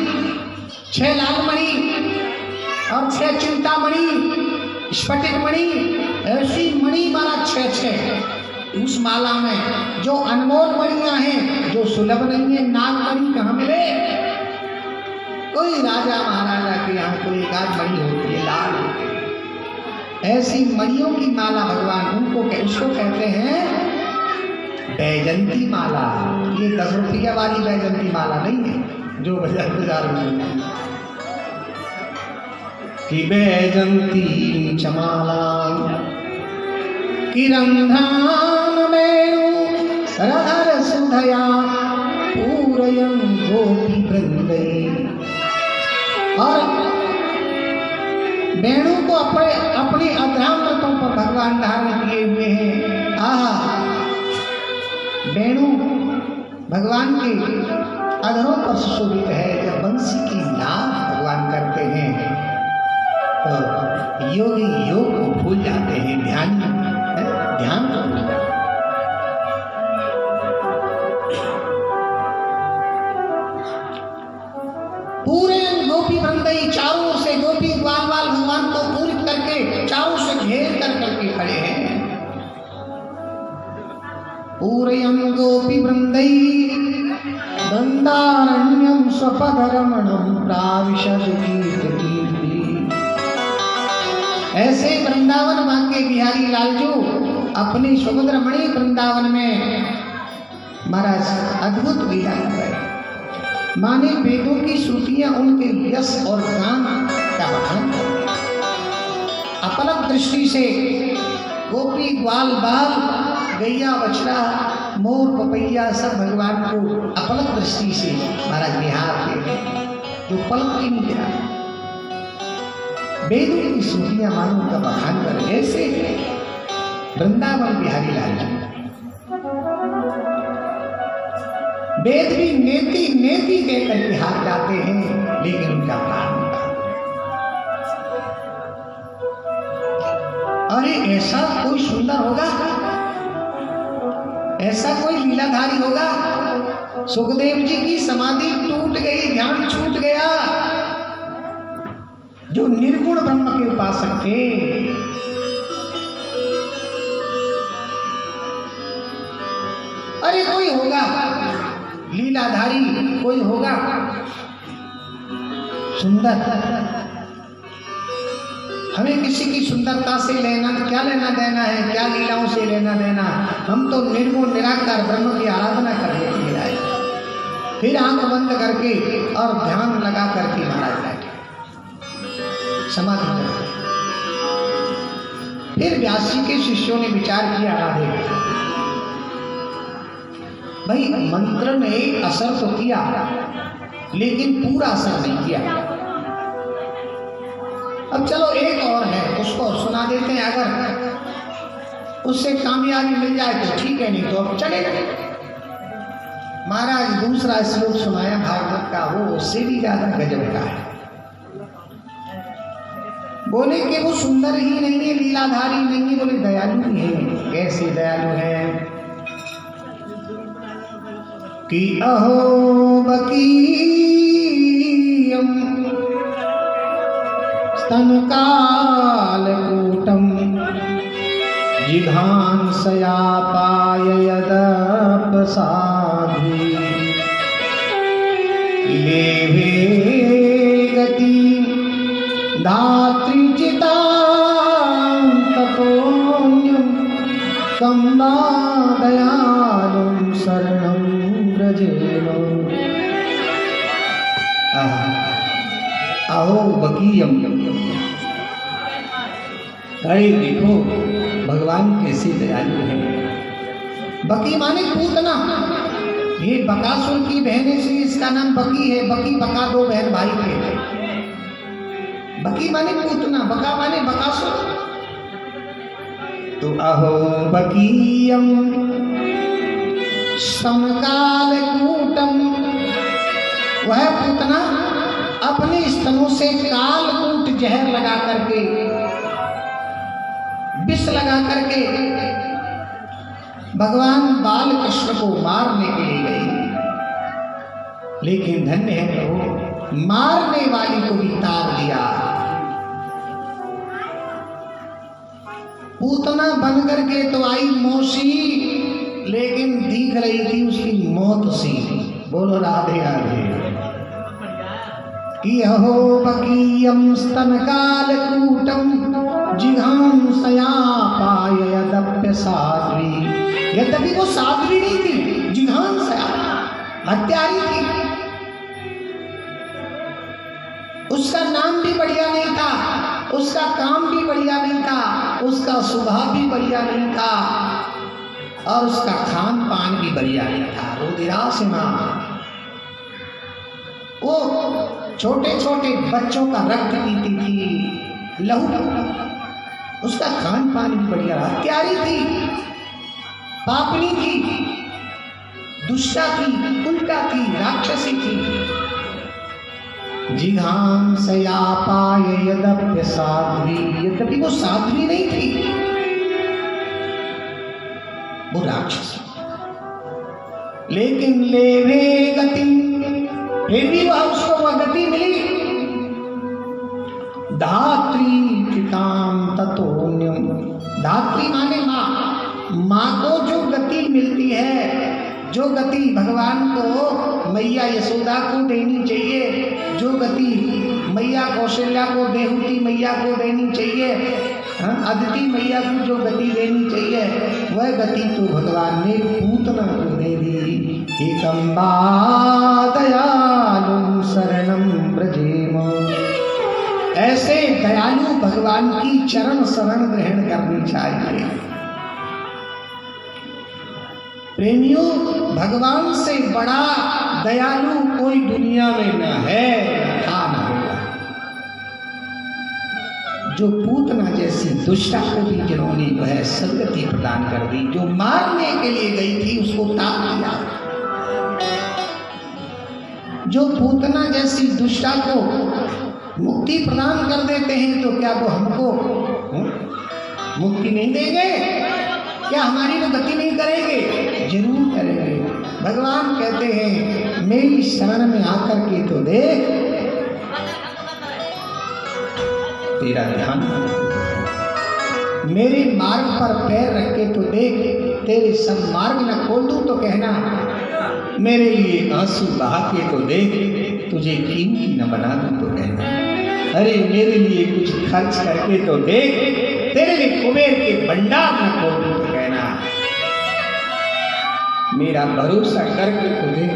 6 लालमणि और 6 चिंतामणि, स्फटिक मणि, ऐसी मणि माला 6 उस माला में जो अनमोल मणियां हैं, जो सुलभ नहीं है। नागमणि कहाँ मिले? कोई राजा महाराजा के यहाँ कोई एक आध मणि होती है, लाल होती है। ऐसी मणियों की माला भगवान उसको कहते हैं वैजंती माला। ये 10 रुपया वाली वैजंती माला नहीं है जो बाजार में कि वैजंती चमाला किरंधान वेणु रहर सुधया पूरयं गोपी वृंदै। और वेणु को अपने अध्यात्मों पर भगवान धारण किए हुए हैं। आहा, वेणु भगवान के अधरों पर सुशोभित है। जब बंसी की नाद भगवान करते हैं तो योगी योग को भूल जाते हैं, ध्यान को भूल जाते हैं। पूरे गोपी वृंदई, चारों से गोपी ग्वाल वाल भगवान को पूरित करके चारों से घेर कर करके खड़े हैं। पूरयं गोपी वृंदई वृंदारण्यं स्वपदरमणं प्राविशद कीर्ति। ऐसे वृंदावन मांगे बिहारी लालजू अपनी सुभद्रमणि वृंदावन में महाराज अद्भुत लीला कर रहे। माने वेदों की श्रुतियां उनके यश और गान का बखान करती हैं। अपलक दृष्टि से गोपी ग्वाल बाल गैया बछड़ा मोर पपैया सब भगवान को अपलक दृष्टि से महाराज निहारते हैं, जो पलक की नहीं गिरा। वेदों की श्रुतियां मानो का बखान कर ऐसे वृंदावन बिहारी लाल जी। वेद भी नेति नेति कहकर के हार जाते हैं, लेकिन उनका प्राण होता। अरे ऐसा कोई सुंदर होगा, ऐसा कोई लीलाधारी होगा। सुखदेव जी की समाधि टूट गई, ध्यान छूट गया, जो निर्गुण ब्रह्म के उपासक थे। अरे कोई होगा लीलाधारी, कोई होगा सुंदर। हमें किसी की सुंदरता से क्या लेना देना है, क्या लीलाओं से लेना देना। हम तो निर्गुण निराकार ब्रह्म की आराधना करने के लिए आए। फिर आंख बंद करके और ध्यान लगा करके महाराज बैठे समाधि करके। फिर व्यास जी के शिष्यों ने विचार किया, राधे भाई मंत्र ने असर तो किया लेकिन पूरा असर नहीं किया। अब चलो एक और है, उसको सुना देते हैं। अगर उससे कामयाबी मिल जाए तो ठीक है, नहीं तो अब चलेगा। महाराज दूसरा श्लोक सुनाया भागवत का, वो उससे भी ज्यादा गजब का है। बोले कि वो सुंदर ही नहीं है, लीलाधारी नहीं है, बोले दयालु भी है। कैसे दयालु है कि अहो बकीयम स्तनकालकूटम जिघांसया पाययदपसाधि लेभे गति धात्रिचितां तपोन्यं कम्बा दयालुं शरणं व्रजेम। अहो बकीयम। अरे देखो भगवान कैसे दयालु हैं। बकी माने पूतना। ये बकासुर की बहन से इसका नाम बकी है। बकी बका दो बहन भाई थे। बकी माने पूतना, बका माने बकासुर। तो अहो बकीयम समकाल कूटम, वह पूतना अपने स्तनों से कालकूट जहर लगा करके, विष लगा करके भगवान बाल कृष्ण को मारने के लिए गई। लेकिन धन्य है प्रभु, मारने वाली को भी तार दिया। पूतना बन करके तो आई मौसी, लेकिन दिख रही थी उसकी मौत सी। बोलो राधे राधे। कि अहो बकीयम स्तन कालकूटम जिघांसया पायदप्य साध्वी। यद्यपि वो साध्वी नहीं थी, जिघांसया हत्यारी थी। उसका नाम भी बढ़िया नहीं था, उसका काम भी बढ़िया नहीं था, उसका स्वभाव भी बढ़िया नहीं था, और उसका खान पान भी बढ़िया नहीं था। रुधिरासिमा, वो छोटे छोटे बच्चों का रक्त पीती थी, लहू। उसका खान पान भी बढ़िया रहा। हत्यारी थी, पापनी थी, दुष्टा थी, उल्टा थी, राक्षसी थी। जिघांसया पायदप्य साध्वी। यद्यपि वो साध्वी नहीं थी, वो राक्षसी। लेकिन लेवे गति, फिर भी वह उसको वह गति मिली। धात्री चिताम ततोन्यम। धात्री माने माँ। माँ को जो गति मिलती है, जो गति भगवान को मैया यशोदा को देनी चाहिए, जो गति मैया कौशल्या को, देहूती मैया को देनी चाहिए, अदिति मैया को जो गति देनी चाहिए, वह गति तो भगवान ने पूतना को दे दी। एकम्बा दयालु शरणम ब्रजेम। ऐसे दयालु भगवान की चरण शरण ग्रहण करनी चाहिए। प्रेमियों, भगवान से बड़ा दयालु कोई दुनिया में न है, था न होगा। जो पूतना जैसी दुष्टा को भी जिन्होंने जो है सदगति प्रदान कर दी, जो मारने के लिए गई थी उसको ताक दिया। जो पूतना जैसी दुष्टा को मुक्ति प्रदान कर देते हैं, तो क्या वो हमको मुक्ति नहीं देंगे? क्या हमारी वो गति नहीं करेंगे? जरूर करेंगे। भगवान कहते हैं मेरी शरण में आकर के तो देख, तेरा ध्यान, मेरे मार्ग पर पैर रख के तो देख, तेरे सब मार्ग न खोल दूं तो कहना, मेरे लिए आंसू बहा के तो देख, तुझे कीमती न बना दूं तो कहना, अरे मेरे लिए कुछ खर्च करके तो देख, तेरे लिए कुबेर के भंडार न खोल दूं तो कहना, मेरा भरोसा करके तो देख,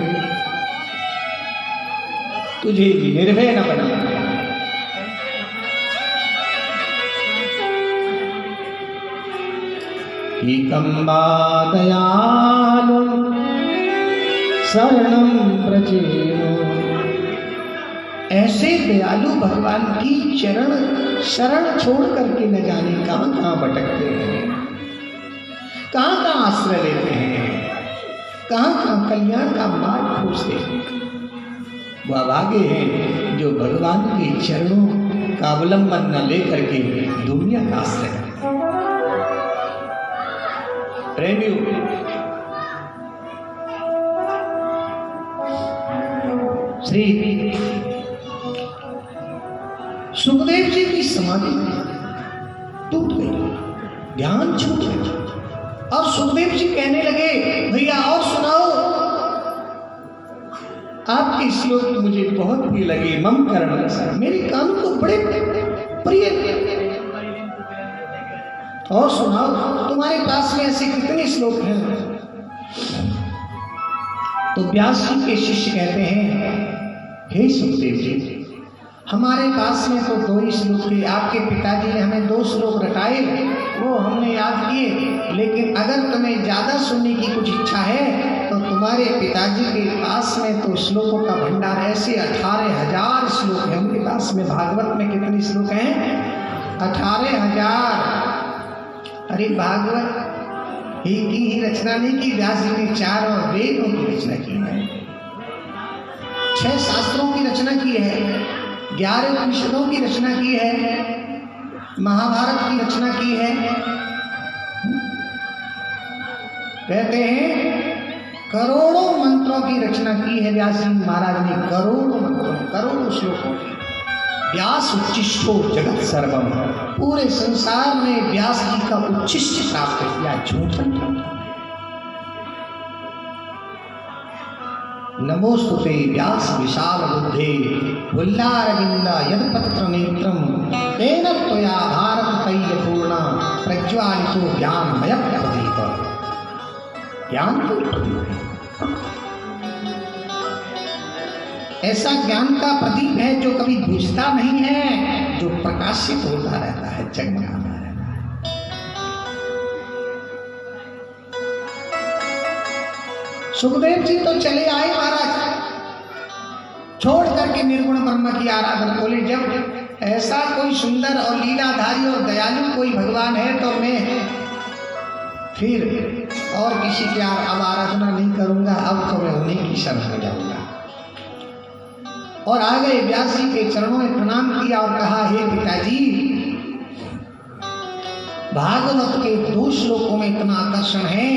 तुझे निर्भय न बना। एकम्बा दयालु शरणम ब्रजेम। ऐसे दयालु भगवान की चरण शरण छोड़ करके न जाने कहां कहां भटकते हैं, कहां कहां आश्रय लेते हैं, कहां कहां कल्याण का मार्ग खोजते हैं। वह भागे हैं जो भगवान के चरणों का अवलंबन न लेकर के दुनिया का आश्रय है। प्रेमियों, श्री सुखदेव जी की समाधि टूट गई, ध्यान छूट गया, और सुखदेव जी कहने लगे भैया और सुनाओ। आपके श्लोक मुझे बहुत प्रिय लगे, मम कर्ण सर, मेरे कान को बड़े प्रिय। और सुनाओ, तुम्हारे पास में ऐसे कितने श्लोक हैं? तो व्यास जी के शिष्य कहते हैं हे सुखदेव जी, हमारे पास में तो 2 ही श्लोक थे, आपके पिताजी ने हमें 2 श्लोक रटाए, वो हमने याद किए। लेकिन अगर तुम्हें ज़्यादा सुनने की कुछ इच्छा है तो तुम्हारे पिताजी के पास में तो श्लोकों का भंडार ऐसे 18,000 श्लोक हैं उनके पास में। भागवत में कितने श्लोक हैं? 18,000। अरे भागवत एक ही रचना नहीं की, व्यास जी ने 4 वेदों की रचना की है, 6 शास्त्रों की रचना की है, 11 उपनिषदों की रचना की है, महाभारत की रचना की है। कहते हैं करोड़ों मंत्रों की रचना की है व्यास जी महाराज ने, करोड़ों मंत्रों, करोड़ों श्लोकों की। व्यास उच्चिष्टो जगत सर्वम, पूरे संसार में व्यास जी का उच्चिष्ट प्राप्त किया। झूठन नमोस्तुते व्यास विशाल बुद्धे उल्लारविंद यदपत्र नेत्रम तेन त्वया भारत तैलपूर्ण प्रज्वालितो ज्ञानमय प्रदीप। ज्ञान तो प्रदीप ऐसा ज्ञान का प्रदीप है जो कभी बुझता नहीं है, जो प्रकाशित होता रहता है, जगमगाता रहता है। सुखदेव जी तो चले आए महाराज, छोड़ करके निर्गुण ब्रह्म की आराधना। बोले जब ऐसा कोई सुंदर और लीलाधारी और दयालु कोई भगवान है तो मैं फिर और किसी की अब आराधना नहीं करूंगा, अब तो मैं उन्हीं की शरण में जाऊंगा। और आ गए व्यास जी के चरणों में प्रणाम किया और कहा, हे पिताजी, भागवत के 2 श्लोकों में इतना आकर्षण है,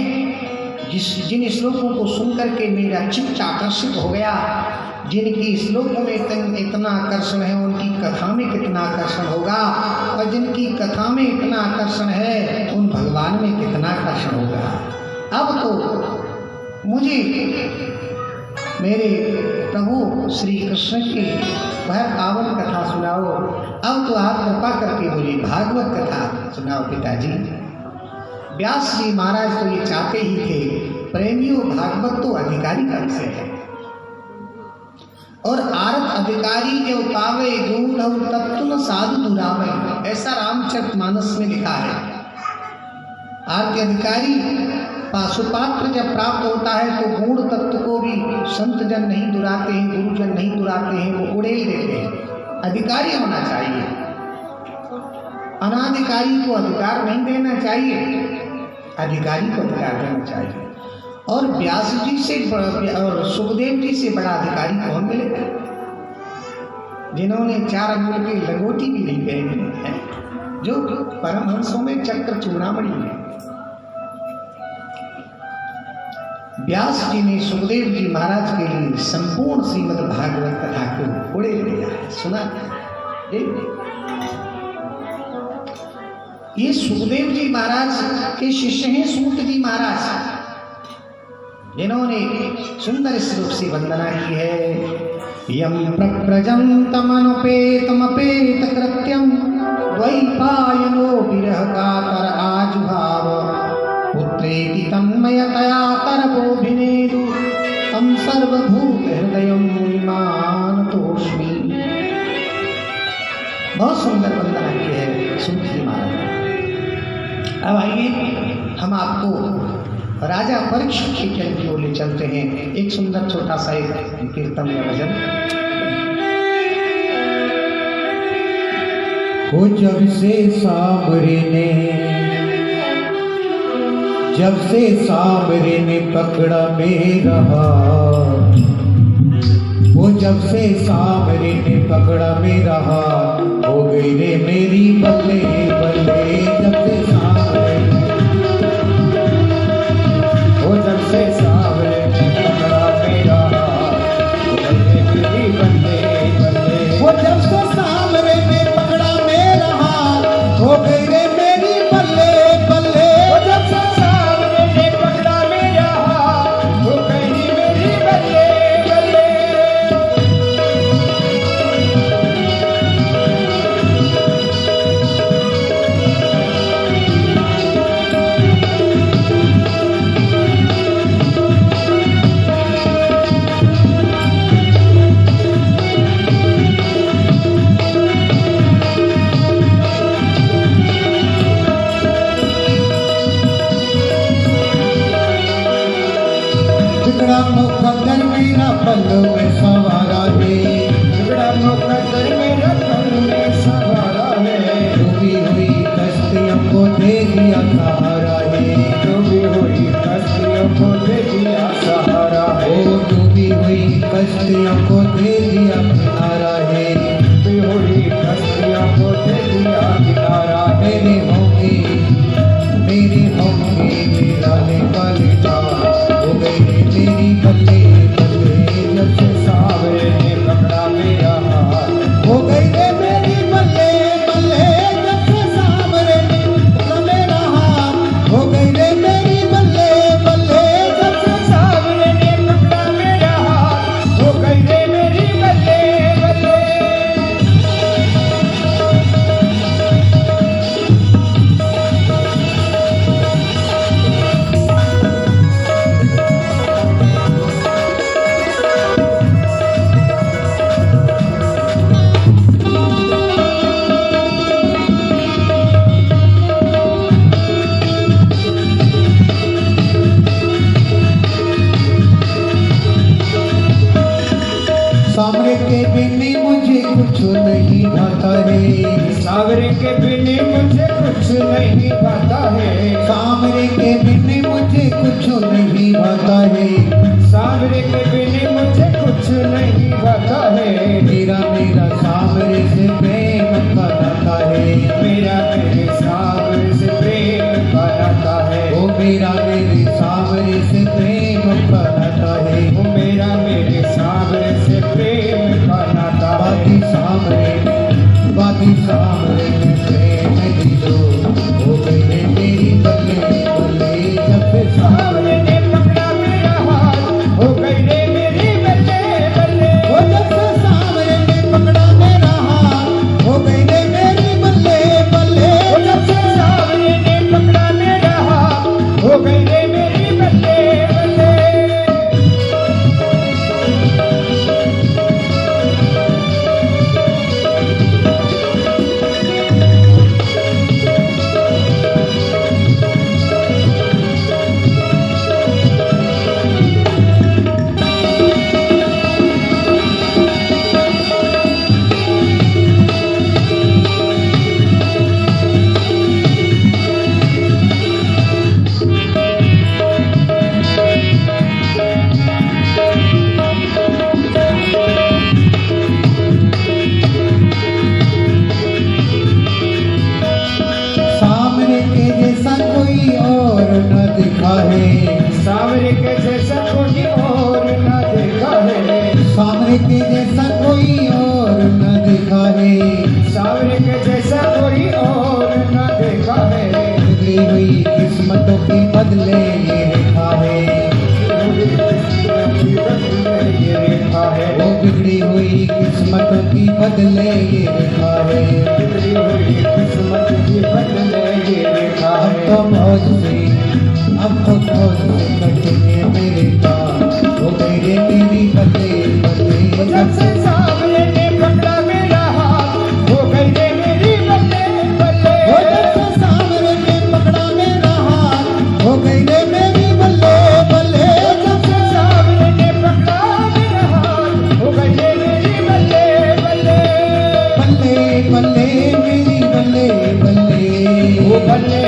जिन श्लोकों को सुनकर के मेरा चित्त आकर्षित हो गया, जिनकी श्लोकों में इतना आकर्षण है उनकी कथा में कितना आकर्षण होगा, और जिनकी कथा में इतना आकर्षण है उन भगवान में कितना आकर्षण होगा। अब तो मुझे मेरे प्रभु श्री कृष्ण की वह पावन कथा सुनाओ। अब तो आप कृपा करके मुझे भागवत कथा सुनाओ पिताजी। व्यास जी महाराज तो ये चाहते ही थे, प्रेमियों भागवत तो अधिकारी का विषय है, और आरत अधिकारी जो पावे गूढ़ तत्व साधु दुरावे, ऐसा रामचरितमानस में लिखा है। आरती अधिकारी पाशुपात्र जब प्राप्त होता है तो गूढ़ तत्व को भी संत जन नहीं दुराते हैं, गुरुजन नहीं दुराते हैं, वो उड़ेल देते हैं। अधिकारी होना चाहिए, अनाधिकारी को अधिकार नहीं देना चाहिए, अधिकारी को अधिकार देना चाहिए। और व्यास जी से और सुखदेव जी से बड़ा अधिकारी कौन मिलेगा, जिन्होंने 4 अंगुल की लंगोटी भी नहीं पहनी है, जो परमहंसों में चक्र चूड़ामणि है। व्यास जी ने सुखदेव जी महाराज के लिए संपूर्ण श्रीमद् भागवत कथा को उड़े लिया है, सुना। ये सुखदेव जी महाराज के शिष्य हैं सूत जी महाराज, जिन्होंने सुंदर स्वरूप से वंदना की है। यम प्रप्रजं तमनुपेतमपेत कृत्यम द्वैपायनो विरह कातर आजुभाव पुत्रेति तन्मयतया तरवोभिनेदु तम सर्वभूत हृदयं मुनिमानतोऽस्मि। बहुत सुंदर वंदना की है सूत जी महाराज। अब आइए हम आपको राजा परीक्षित के चल की ओर ले चलते हैं। एक सुंदर छोटा सा एक कीर्तन या भजन। हो जब से सांवरे ने पकड़ा मेरा हाथ, वो जब से सांवरे ने पकड़ा मेरा हाथ, हो गई रे मेरी बल्ले बल्ले। जब से सांवरे जब से सांवरे ने पकड़ा मेरा हाथ, हो गई रे मेरी बल्ले बल्ले। वो जब से सांवरे ने पकड़ा मेरा हाथ, हो गई रे मेरी बल्ले बल्ले। वो जब से सांवरे ने पकड़ा मेरा हाथ, हो गई मेरी बल्ले बल्ले। में सवारा है, बिगड़ा मुकद्दर मेरा घर में सवारा है, डूबी हुई कश्तियों को दे दिया सहारा है, डूबी हुई कश्तियों को दे दिया सहारा है, ओ डूबी हुई कश्तियों को दे दिया किनारा है, डूबी हुई कश्तियों को दे दिया किनारा है, मेरे होंगे मेरा वाली हो गई मेरी बल्ले बल्ले जब से सावरे ने पकड़ा मेरा हाथ, हो गई रे मेरी बल्ले बल्ले जब से सावरे ने पकड़ा मेरा हाथ, हो गई रे मेरी बल्ले बल्ले जब से सावरे ने पकड़ा मेरा हाथ, हो गई रे मेरी बल्ले बल्ले। सामने के बिना मुझे कुछ नहीं भाता है, सावरे के बिना मुझे कुछ नहीं पता है, सामने के बिना मुझे कुछ नहीं भाता है, सावरे के बिना मुझे कुछ नहीं पता है, मेरा मेरा सामने से प्रेम का नाता है, मेरा मेरे सावरे से प्रेम का नाता है, ओ मेरा मेरे सामने से प्रेम का नाता है, वो मेरा मेरे सावरे से प्रेम का नाता है, बाकी सामने में प्रेम दी दो, हो गई रे मेरी बल्ले बल्ले जब से सावरे ने पकड़ा मेरा हाथ, हो गई रे मेरी बल्ले बल्ले, ओ जब से सामने में पकड़ा मेरा हाथ, हो गई रे मेरी बल्ले बल्ले जब से सावरे ने पकड़ा मेरा हाथ, हो गई रे मेरी बल्ले बल्ले। सामने के जैसा कोई और न दिखा है, सावरे के जैसा कोई और न देखा है, सामने के जैसा कोई और न दिखा है, सावरे के जैसा कोई और न देखा है, बिगड़ी हुई किस्मतों की बदले ये रेखा है, ये रेखा है, वो बिगड़ी हुई किस्मतों की बदले ये रेखा है, बिगड़ी हुई किस्मत की बदले ये रेखा अब है, तो मौज से अब तो मौज से कटेंगे मेरे काम, हो गई रे मेरी बल्ले बल्ले जब से सावरे ने पकड़ा मेरा हाथ, हो गई रे मेरी बल्ले बल्ले, हो जब से सामने में पकड़ा मेरा हाथ, हो गई रे मेरी बल्ले बल्ले जब से सावरे ने पकड़ा मेरा हाथ, हो गई रे मेरी बल्ले बल्ले, बल्ले बल्ले मेरी बल्ले बल्ले वो बल्ले